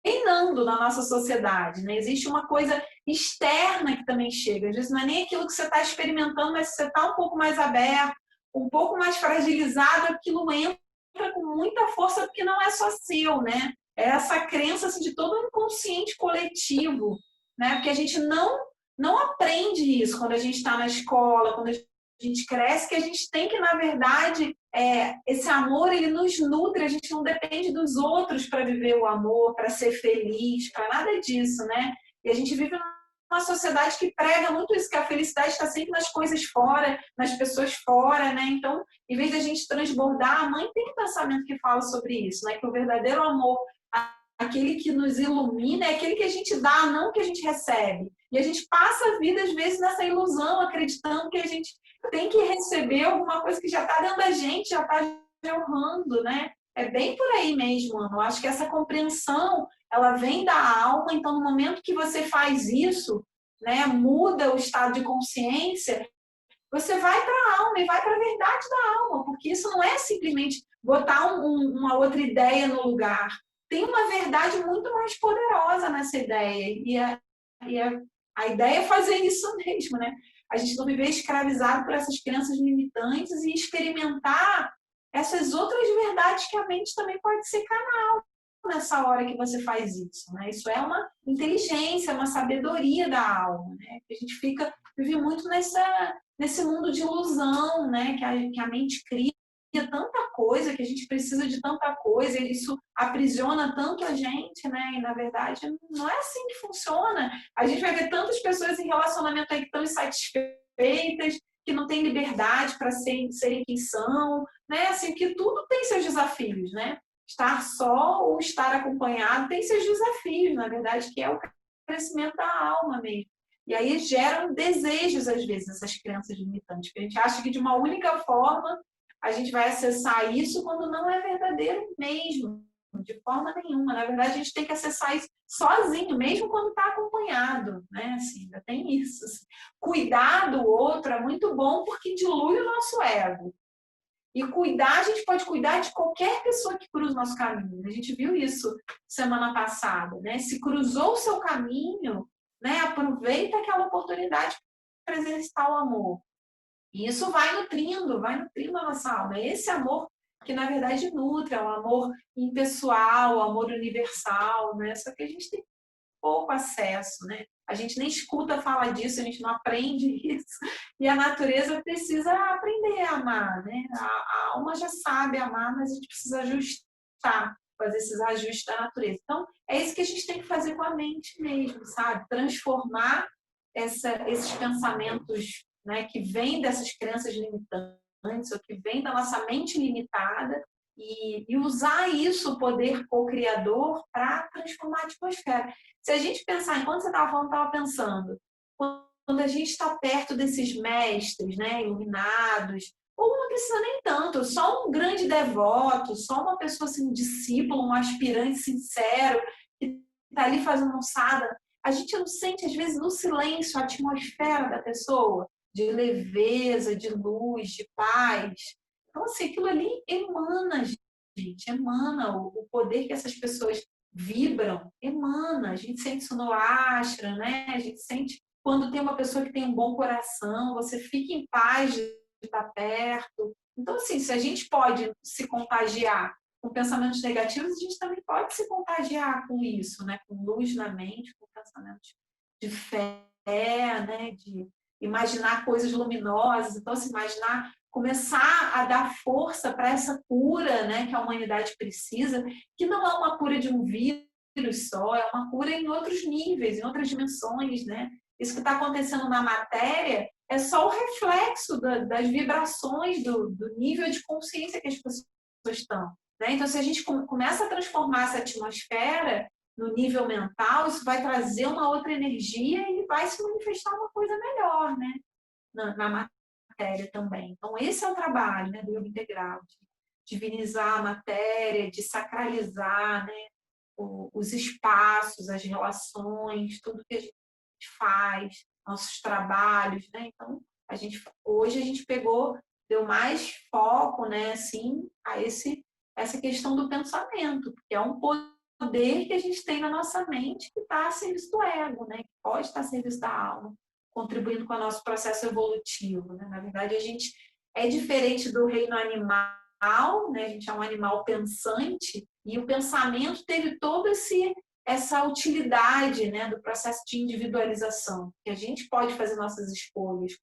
reinando na nossa sociedade, né? Existe uma coisa externa que também chega. Às vezes não é nem aquilo que você está experimentando, mas se você está um pouco mais aberto, um pouco mais fragilizado, aquilo entra com muita força porque não é só seu, né? É essa crença assim, de todo o inconsciente coletivo, né? Porque a gente não aprende isso quando a gente está na escola, quando a gente cresce, que a gente tem que, na verdade, esse amor ele nos nutre, a gente não depende dos outros para viver o amor, para ser feliz, para nada disso, né? E a gente vive numa sociedade que prega muito isso, que a felicidade está sempre nas coisas fora, nas pessoas fora, né? Então, em vez de a gente transbordar, a mãe tem um pensamento que fala sobre isso, né? Que o verdadeiro amor, aquele que nos ilumina, é aquele que a gente dá, não que a gente recebe. E a gente passa a vida, às vezes, nessa ilusão, acreditando que a gente tem que receber alguma coisa que já está dentro da gente, já está jorrando, né? É bem por aí mesmo, Ana. Eu acho que essa compreensão, ela vem da alma, então no momento que você faz isso, né, muda o estado de consciência, você vai para a alma e vai para a verdade da alma, porque isso não é simplesmente botar uma outra ideia no lugar. Tem uma verdade muito mais poderosa nessa ideia. A ideia é fazer isso mesmo, né? A gente não viver escravizado por essas crenças limitantes e experimentar essas outras verdades que a mente também pode ser canal nessa hora que você faz isso, né? Isso é uma inteligência, uma sabedoria da alma, né? A gente vive muito nesse mundo de ilusão, né? Que a mente cria tanta coisa, que a gente precisa de tanta coisa, e isso aprisiona tanto a gente, né? E na verdade não é assim que funciona. A gente vai ver tantas pessoas em relacionamento aí que estão insatisfeitas, que não têm liberdade para serem quem são, né? Assim, que tudo tem seus desafios, né? Estar só ou estar acompanhado tem seus desafios, na verdade, que é o crescimento da alma mesmo. E aí geram desejos, às vezes, essas crenças limitantes, porque a gente acha que de uma única forma a gente vai acessar isso quando não é verdadeiro mesmo, de forma nenhuma. Na verdade, a gente tem que acessar isso sozinho, mesmo quando está acompanhado, né? Assim, ainda tem isso. Assim. Cuidar do outro é muito bom porque dilui o nosso ego. E cuidar, a gente pode cuidar de qualquer pessoa que cruza o nosso caminho. A gente viu isso semana passada, né? Se cruzou o seu caminho, né? Aproveita aquela oportunidade para exercitar o amor. E isso vai nutrindo a nossa alma. É esse amor que, na verdade, nutre, é um amor impessoal, um amor universal, né? Só que a gente tem pouco acesso, né? A gente nem escuta falar disso, a gente não aprende isso. E a natureza precisa aprender a amar, né? A alma já sabe amar, mas a gente precisa ajustar, fazer esses ajustes da natureza. Então, é isso que a gente tem que fazer com a mente mesmo, sabe? Transformar esses pensamentos, né, que vêm dessas crenças limitantes, ou que vêm da nossa mente limitada, e usar isso, o poder co-criador, para transformar a atmosfera. Se a gente pensar, enquanto você estava falando, estava pensando, quando a gente está perto desses mestres, né, iluminados, ou não precisa nem tanto, só um grande devoto, só uma pessoa assim, um discípulo, um aspirante sincero, que está ali fazendo um sadhana, a gente não sente, às vezes, no silêncio, a atmosfera da pessoa, de leveza, de luz, de paz. Então, assim, aquilo ali emana, gente, emana o poder que essas pessoas vibram, emana. A gente sente isso no ashram, né? A gente sente quando tem uma pessoa que tem um bom coração, você fica em paz de estar perto. Então, assim, se a gente pode se contagiar com pensamentos negativos, a gente também pode se contagiar com isso, né? Com luz na mente, com pensamentos de fé, né? De imaginar coisas luminosas. Então, se imaginar, começar a dar força para essa cura, né? Que a humanidade precisa, que não é uma cura de um vírus só, é uma cura em outros níveis, em outras dimensões, né? Isso que está acontecendo na matéria é só o reflexo das vibrações, do nível de consciência que as pessoas estão. Né? Então, se a gente começa a transformar essa atmosfera no nível mental, isso vai trazer uma outra energia e vai se manifestar uma coisa melhor, né? Na matéria também. Então, esse é o trabalho, né, do yoga integral, de divinizar a matéria, de sacralizar, né, os espaços, as relações, tudo que a gente faz, nossos trabalhos, né? Então, hoje a gente deu mais foco, né, assim, a essa questão do pensamento, porque é um poder que a gente tem na nossa mente que está a serviço do ego, né? Que pode estar a serviço da alma, contribuindo com o nosso processo evolutivo, né? Na verdade, a gente é diferente do reino animal, né? A gente é um animal pensante e o pensamento teve todo essa utilidade, né, do processo de individualização, que a gente pode fazer nossas escolhas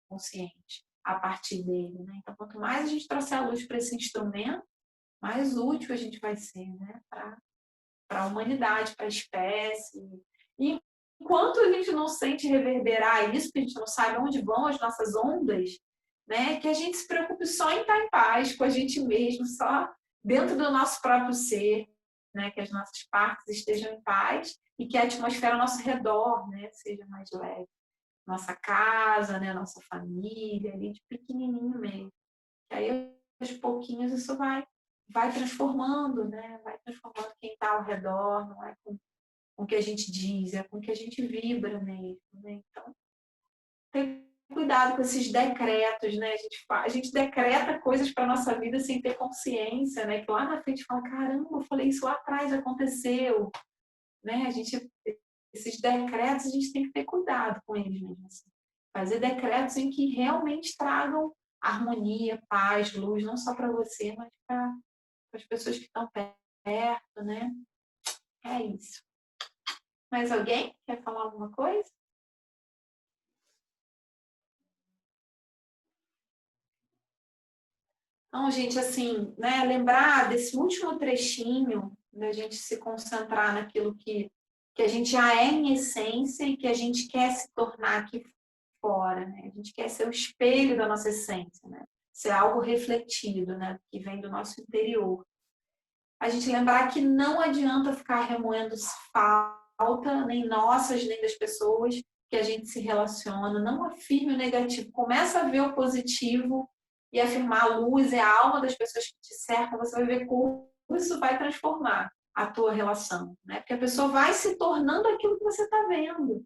conscientes a partir dele, né? Então, quanto mais a gente trouxer a luz para esse instrumento, mais útil a gente vai ser, né, para a humanidade, para a espécie. E enquanto a gente não sente reverberar isso, que a gente não sabe onde vão as nossas ondas, né, que a gente se preocupe só em estar em paz com a gente mesmo, só dentro do nosso próprio ser, né, que as nossas partes estejam em paz e que a atmosfera ao nosso redor, né, seja mais leve. Nossa casa, né, nossa família, ali de pequenininho mesmo. E aí, aos pouquinhos, isso vai transformando, né? Vai transformando quem está ao redor, não é com o que a gente diz, é com o que a gente vibra mesmo, né? Então, ter cuidado com esses decretos, né? A gente decreta coisas para a nossa vida sem ter consciência, né? Que lá na frente fala, caramba, eu falei isso lá atrás, aconteceu, né? Esses decretos, a gente tem que ter cuidado com eles mesmo, assim. Fazer decretos em que realmente tragam harmonia, paz, luz, não só para você, mas para as pessoas que estão perto, né? É isso. Mais alguém quer falar alguma coisa? Então, gente, assim, né, lembrar desse último trechinho, da gente se concentrar naquilo que a gente já é em essência e que a gente quer se tornar aqui fora, né? A gente quer ser o espelho da nossa essência, né? Ser algo refletido, né? Que vem do nosso interior. A gente lembrar que não adianta ficar remoendo falta, nem nossas, nem das pessoas que a gente se relaciona. Não afirme o negativo. Começa a ver o positivo e afirmar a luz e a alma das pessoas que te cercam. Você vai ver como isso vai transformar a tua relação, né? Porque a pessoa vai se tornando aquilo que você está vendo.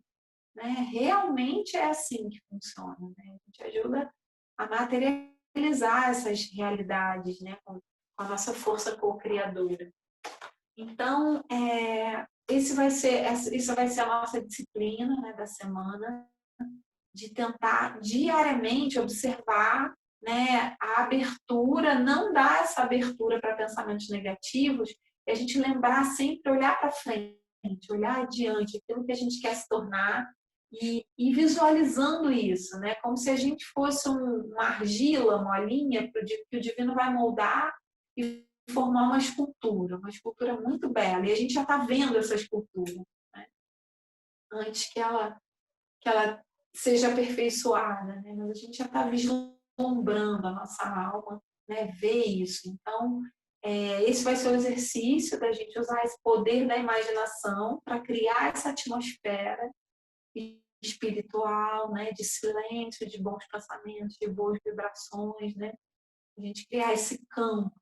Né? Realmente é assim que funciona. Né? A gente ajuda a materializar essas realidades, né? Com a nossa força co-criadora. Então, isso vai ser a nossa disciplina, né, da semana, de tentar diariamente observar, né, a abertura, não dar essa abertura para pensamentos negativos, e a gente lembrar sempre, olhar para frente, olhar adiante, aquilo que a gente quer se tornar, e visualizando isso, né? Como se a gente fosse uma argila molinha que o divino vai moldar e formar uma escultura muito bela. E a gente já está vendo essa escultura, né? Antes que ela seja aperfeiçoada, né? Mas a gente já está vislumbrando a nossa alma, né? Ver isso. Então, esse vai ser o exercício da gente usar esse poder da imaginação para criar essa atmosfera espiritual, né, de silêncio, de bons pensamentos, de boas vibrações, né? A gente criar esse campo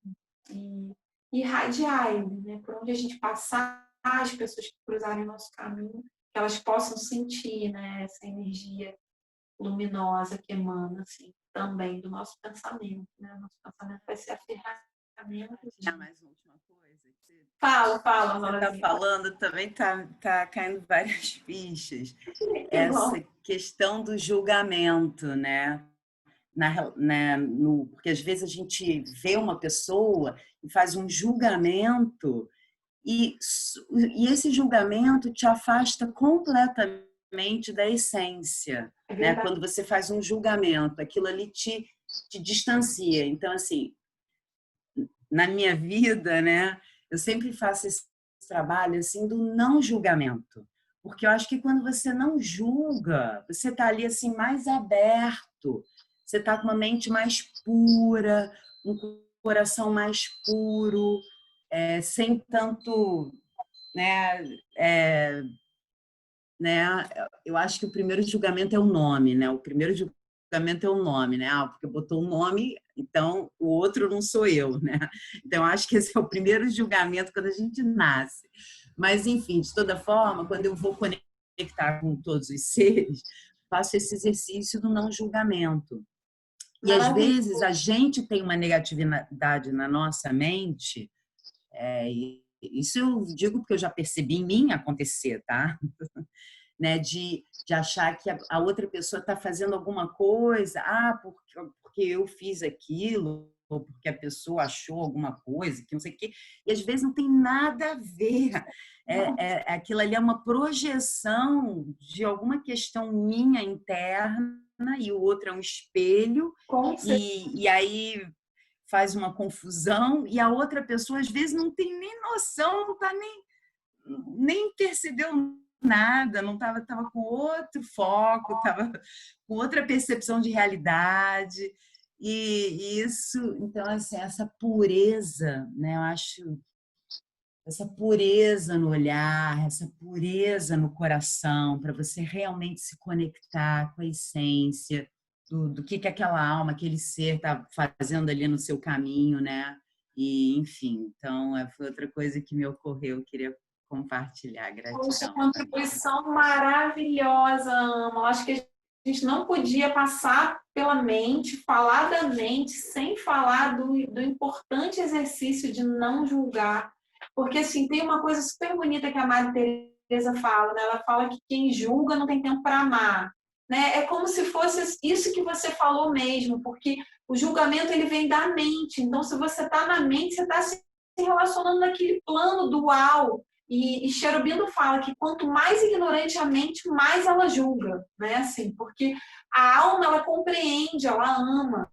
e irradiar ele, né? Por onde a gente passar, as pessoas que cruzarem o nosso caminho, que elas possam sentir, né, essa energia luminosa que emana, assim, também do nosso pensamento, né? Nosso pensamento vai ser a ferramenta. Mais uma última coisa. Fala, Você está falando, também tá caindo várias fichas. Que Essa bom. questão do julgamento, né? porque às vezes a gente vê uma pessoa e faz um julgamento e esse julgamento te afasta completamente da essência, né? Quando você faz um julgamento, aquilo ali te distancia. Então, assim, na minha vida, né, eu sempre faço esse trabalho assim do não julgamento, porque eu acho que quando você não julga, você está ali assim mais aberto, você está com uma mente mais pura, um coração mais puro, sem tanto, né, eu acho que o primeiro julgamento é o nome, né? O primeiro julgamento é o nome, né? Porque botou o nome, então o outro não sou eu, né? Então acho que esse é o primeiro julgamento quando a gente nasce. Mas enfim, de toda forma, quando eu vou conectar com todos os seres, faço esse exercício do não julgamento. E às vezes a gente tem uma negatividade na nossa mente, isso eu digo porque eu já percebi em mim acontecer, tá? Né, de achar que a outra pessoa está fazendo alguma coisa, porque eu fiz aquilo, ou porque a pessoa achou alguma coisa, que não sei o quê, e às vezes não tem nada a ver. Aquilo ali é uma projeção de alguma questão minha interna, e o outro é um espelho, e aí faz uma confusão, e a outra pessoa às vezes não tem nem noção, não está nem percebeu nada, não estava com outro foco, estava com outra percepção de realidade. E isso, então, assim, essa pureza, né? Eu acho essa pureza no olhar, essa pureza no coração, para você realmente se conectar com a essência do que aquela alma, aquele ser está fazendo ali no seu caminho, né? E, enfim, então, foi outra coisa que me ocorreu, eu queria compartilhar. Gratidão. Poxa, contribuição maravilhosa, Ama. Acho que a gente não podia passar pela mente, falar da mente, sem falar do importante exercício de não julgar. Porque, assim, tem uma coisa super bonita que a Madre Teresa fala, né? Ela fala que quem julga não tem tempo para amar. Né? É como se fosse isso que você falou mesmo, porque o julgamento ele vem da mente. Então, se você está na mente, você está se relacionando naquele plano dual. E Cherubino fala que quanto mais ignorante a mente, mais ela julga, né? Assim, porque a alma ela compreende, ela ama.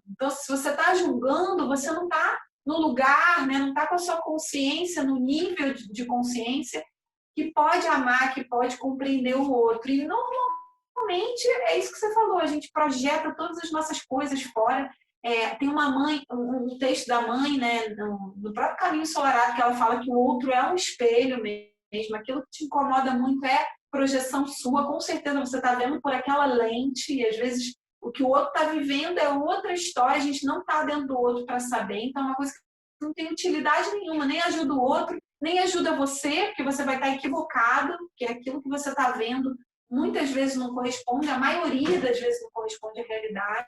Então, se você está julgando, você não está no lugar, né? Não está com a sua consciência no nível de consciência que pode amar, que pode compreender o outro. E normalmente é isso que você falou, a gente projeta todas as nossas coisas fora. Tem uma mãe, um texto da mãe, né, no próprio Caminho Ensolarado, que ela fala que o outro é um espelho mesmo, aquilo que te incomoda muito é projeção sua, com certeza você está vendo por aquela lente, e às vezes o que o outro está vivendo é outra história, a gente não está dentro do outro para saber, então é uma coisa que não tem utilidade nenhuma, nem ajuda o outro, nem ajuda você, porque você vai estar equivocado, que é aquilo que você está vendo muitas vezes não corresponde, a maioria das vezes não corresponde à realidade.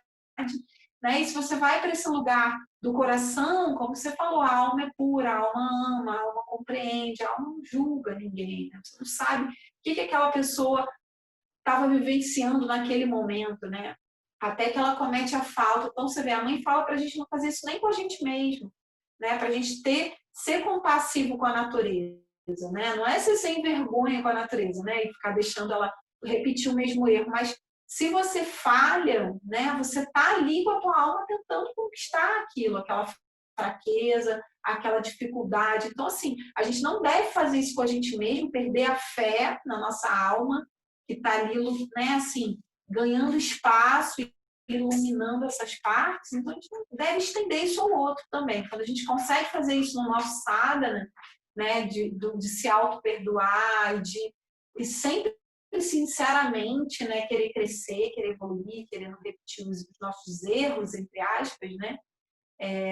Né? E se você vai para esse lugar do coração, como você falou, a alma é pura, a alma ama, a alma compreende, a alma não julga ninguém. Né? Você não sabe o que aquela pessoa estava vivenciando naquele momento, né? Até que ela comete a falta. Então, você vê, a mãe fala para a gente não fazer isso nem com a gente mesmo, né? Para a gente ser compassivo com a natureza. Né? Não é ser sem vergonha com a natureza, né? E ficar deixando ela repetir o mesmo erro, mas se você falha, né, você está ali com a tua alma tentando conquistar aquilo, aquela fraqueza, aquela dificuldade. Então, assim, a gente não deve fazer isso com a gente mesmo, perder a fé na nossa alma, que está ali, né, assim, ganhando espaço e iluminando essas partes. Então, a gente não deve estender isso ao outro também. Quando a gente consegue fazer isso no nosso sadhana, né, de se auto-perdoar e sempre sinceramente, né, querer crescer, querer evoluir, querendo repetir os nossos erros, entre aspas, né?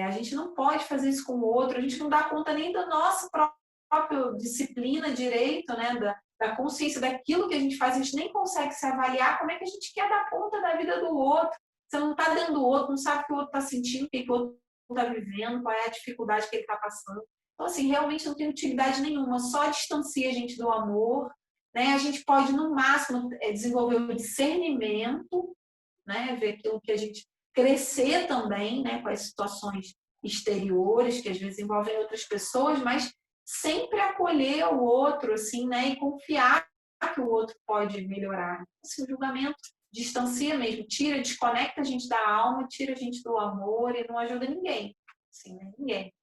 A gente não pode fazer isso com o outro, a gente não dá conta nem da nossa própria disciplina, direito, né, da consciência daquilo que a gente faz, a gente nem consegue se avaliar, como é que a gente quer dar conta da vida do outro? Você não está dentro do outro, não sabe o que o outro está sentindo, o que o outro está vivendo, qual é a dificuldade que ele está passando. Então, assim, realmente não tem utilidade nenhuma, só distancia a gente do amor. Né? A gente pode, no máximo, desenvolver o discernimento, né? Ver aquilo que a gente crescer também, né, com as situações exteriores, que às vezes envolvem outras pessoas, mas sempre acolher o outro, assim, né, e confiar que o outro pode melhorar. Assim, o julgamento distancia mesmo, tira, desconecta a gente da alma, tira a gente do amor e não ajuda ninguém, assim, né, ninguém.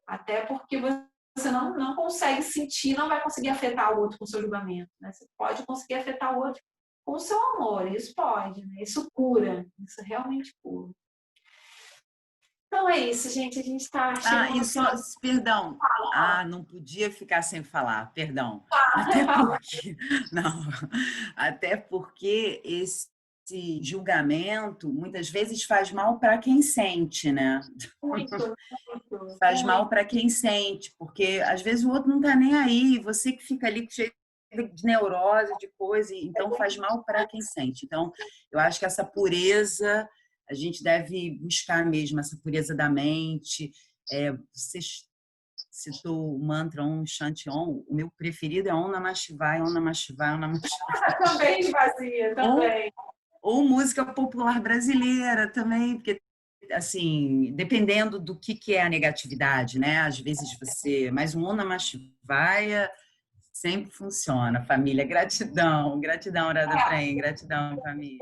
Até porque você não consegue sentir, não vai conseguir afetar o outro com o seu julgamento, né? Você pode conseguir afetar o outro com o seu amor, isso pode, né? Isso cura, isso realmente cura. Então é isso, gente. A gente está chegando E no só, final. perdão. Não podia ficar sem falar, perdão. Até porque, não, até porque esse julgamento muitas vezes faz mal para quem sente, né? Muito, muito, Faz mal muito. para quem sente, porque às vezes o outro não está nem aí, você que fica ali cheio de neurose, de coisa, então faz mal para quem sente. Então, eu acho que essa pureza, a gente deve buscar mesmo, essa pureza da mente. Você citou o mantra Om Shanti Om, o meu preferido é Om Namah Shivaya, Om Namah Shivaya, Om Namah Shivaya. Também esvazia, também. Ou música popular brasileira também, porque assim, dependendo do que é a negatividade, né? Às vezes você, mas um Om Namah Shivaya sempre funciona, família. Gratidão, gratidão, Arada Prem, gratidão, família.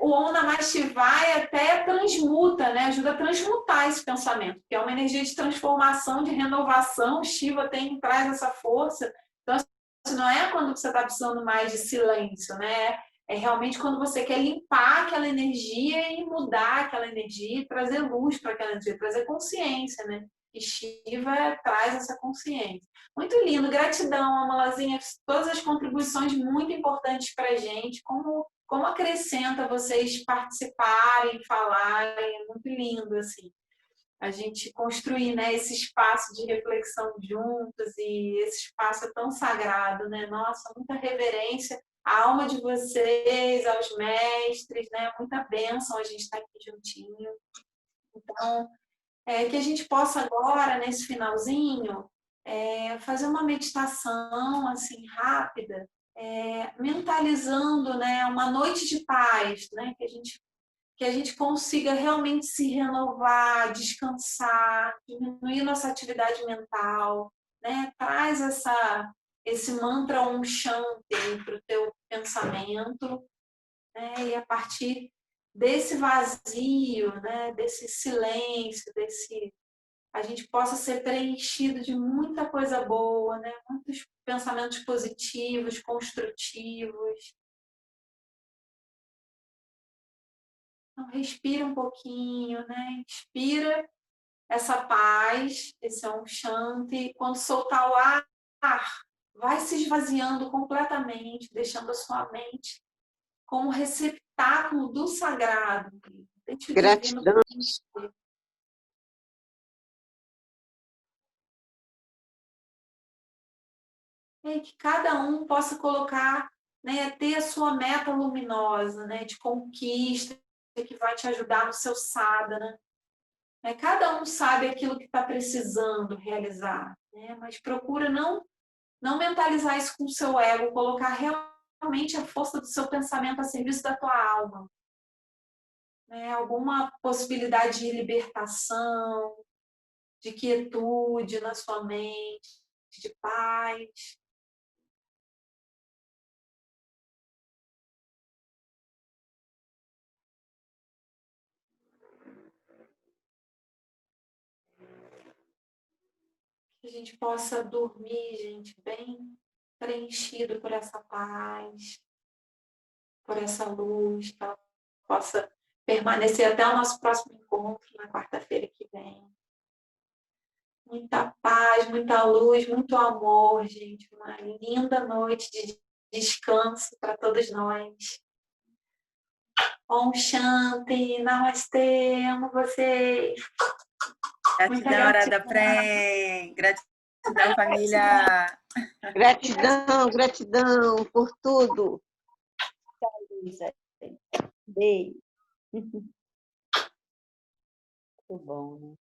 O Om Namah Shivaya até transmuta, né? Ajuda a transmutar esse pensamento, que é uma energia de transformação, de renovação. O Shiva traz essa força. Então, assim, não é quando você está precisando mais de silêncio, né? É realmente quando você quer limpar aquela energia e mudar aquela energia, trazer luz para aquela energia, trazer consciência, né? E Shiva traz essa consciência. Muito lindo, gratidão, Amalazinha, todas as contribuições muito importantes para a gente, como acrescenta vocês participarem, falarem, é muito lindo, assim. A gente construir, né, esse espaço de reflexão juntos e esse espaço é tão sagrado, né? Nossa, muita reverência à alma de vocês, aos mestres, né? Muita bênção a gente estar aqui juntinho. Então, que a gente possa agora, nesse finalzinho, fazer uma meditação, assim, rápida, mentalizando, né, uma noite de paz, né, que a gente consiga realmente se renovar, descansar, diminuir nossa atividade mental, né? Traz esse mantra Om Shanti para o teu pensamento, né? E a partir desse vazio, né? Desse silêncio, a gente possa ser preenchido de muita coisa boa, né? Muitos pensamentos positivos, construtivos. Então, respira um pouquinho, né? Inspira essa paz, esse Om Shanti. Quando soltar o ar, vai se esvaziando completamente, deixando a sua mente como receptáculo do sagrado. Deixa o divino preencher. E que cada um possa colocar, né, ter a sua meta luminosa, né, de conquista, que vai te ajudar no seu sadhana. Cada um sabe aquilo que está precisando realizar, né? Mas procura não mentalizar isso com o seu ego, colocar realmente a força do seu pensamento a serviço da tua alma. Né? Alguma possibilidade de libertação, de quietude na sua mente, de paz. Que a gente possa dormir, gente, bem preenchido por essa paz, por essa luz, que ela possa permanecer até o nosso próximo encontro, na quarta-feira que vem. Muita paz, muita luz, muito amor, gente. Uma linda noite de descanso para todos nós. Om Shanti, Namastê, amo vocês. Gratidão, Arada Prem. Gratidão, família. Gratidão, gratidão por tudo. Beijo. Muito bom, né?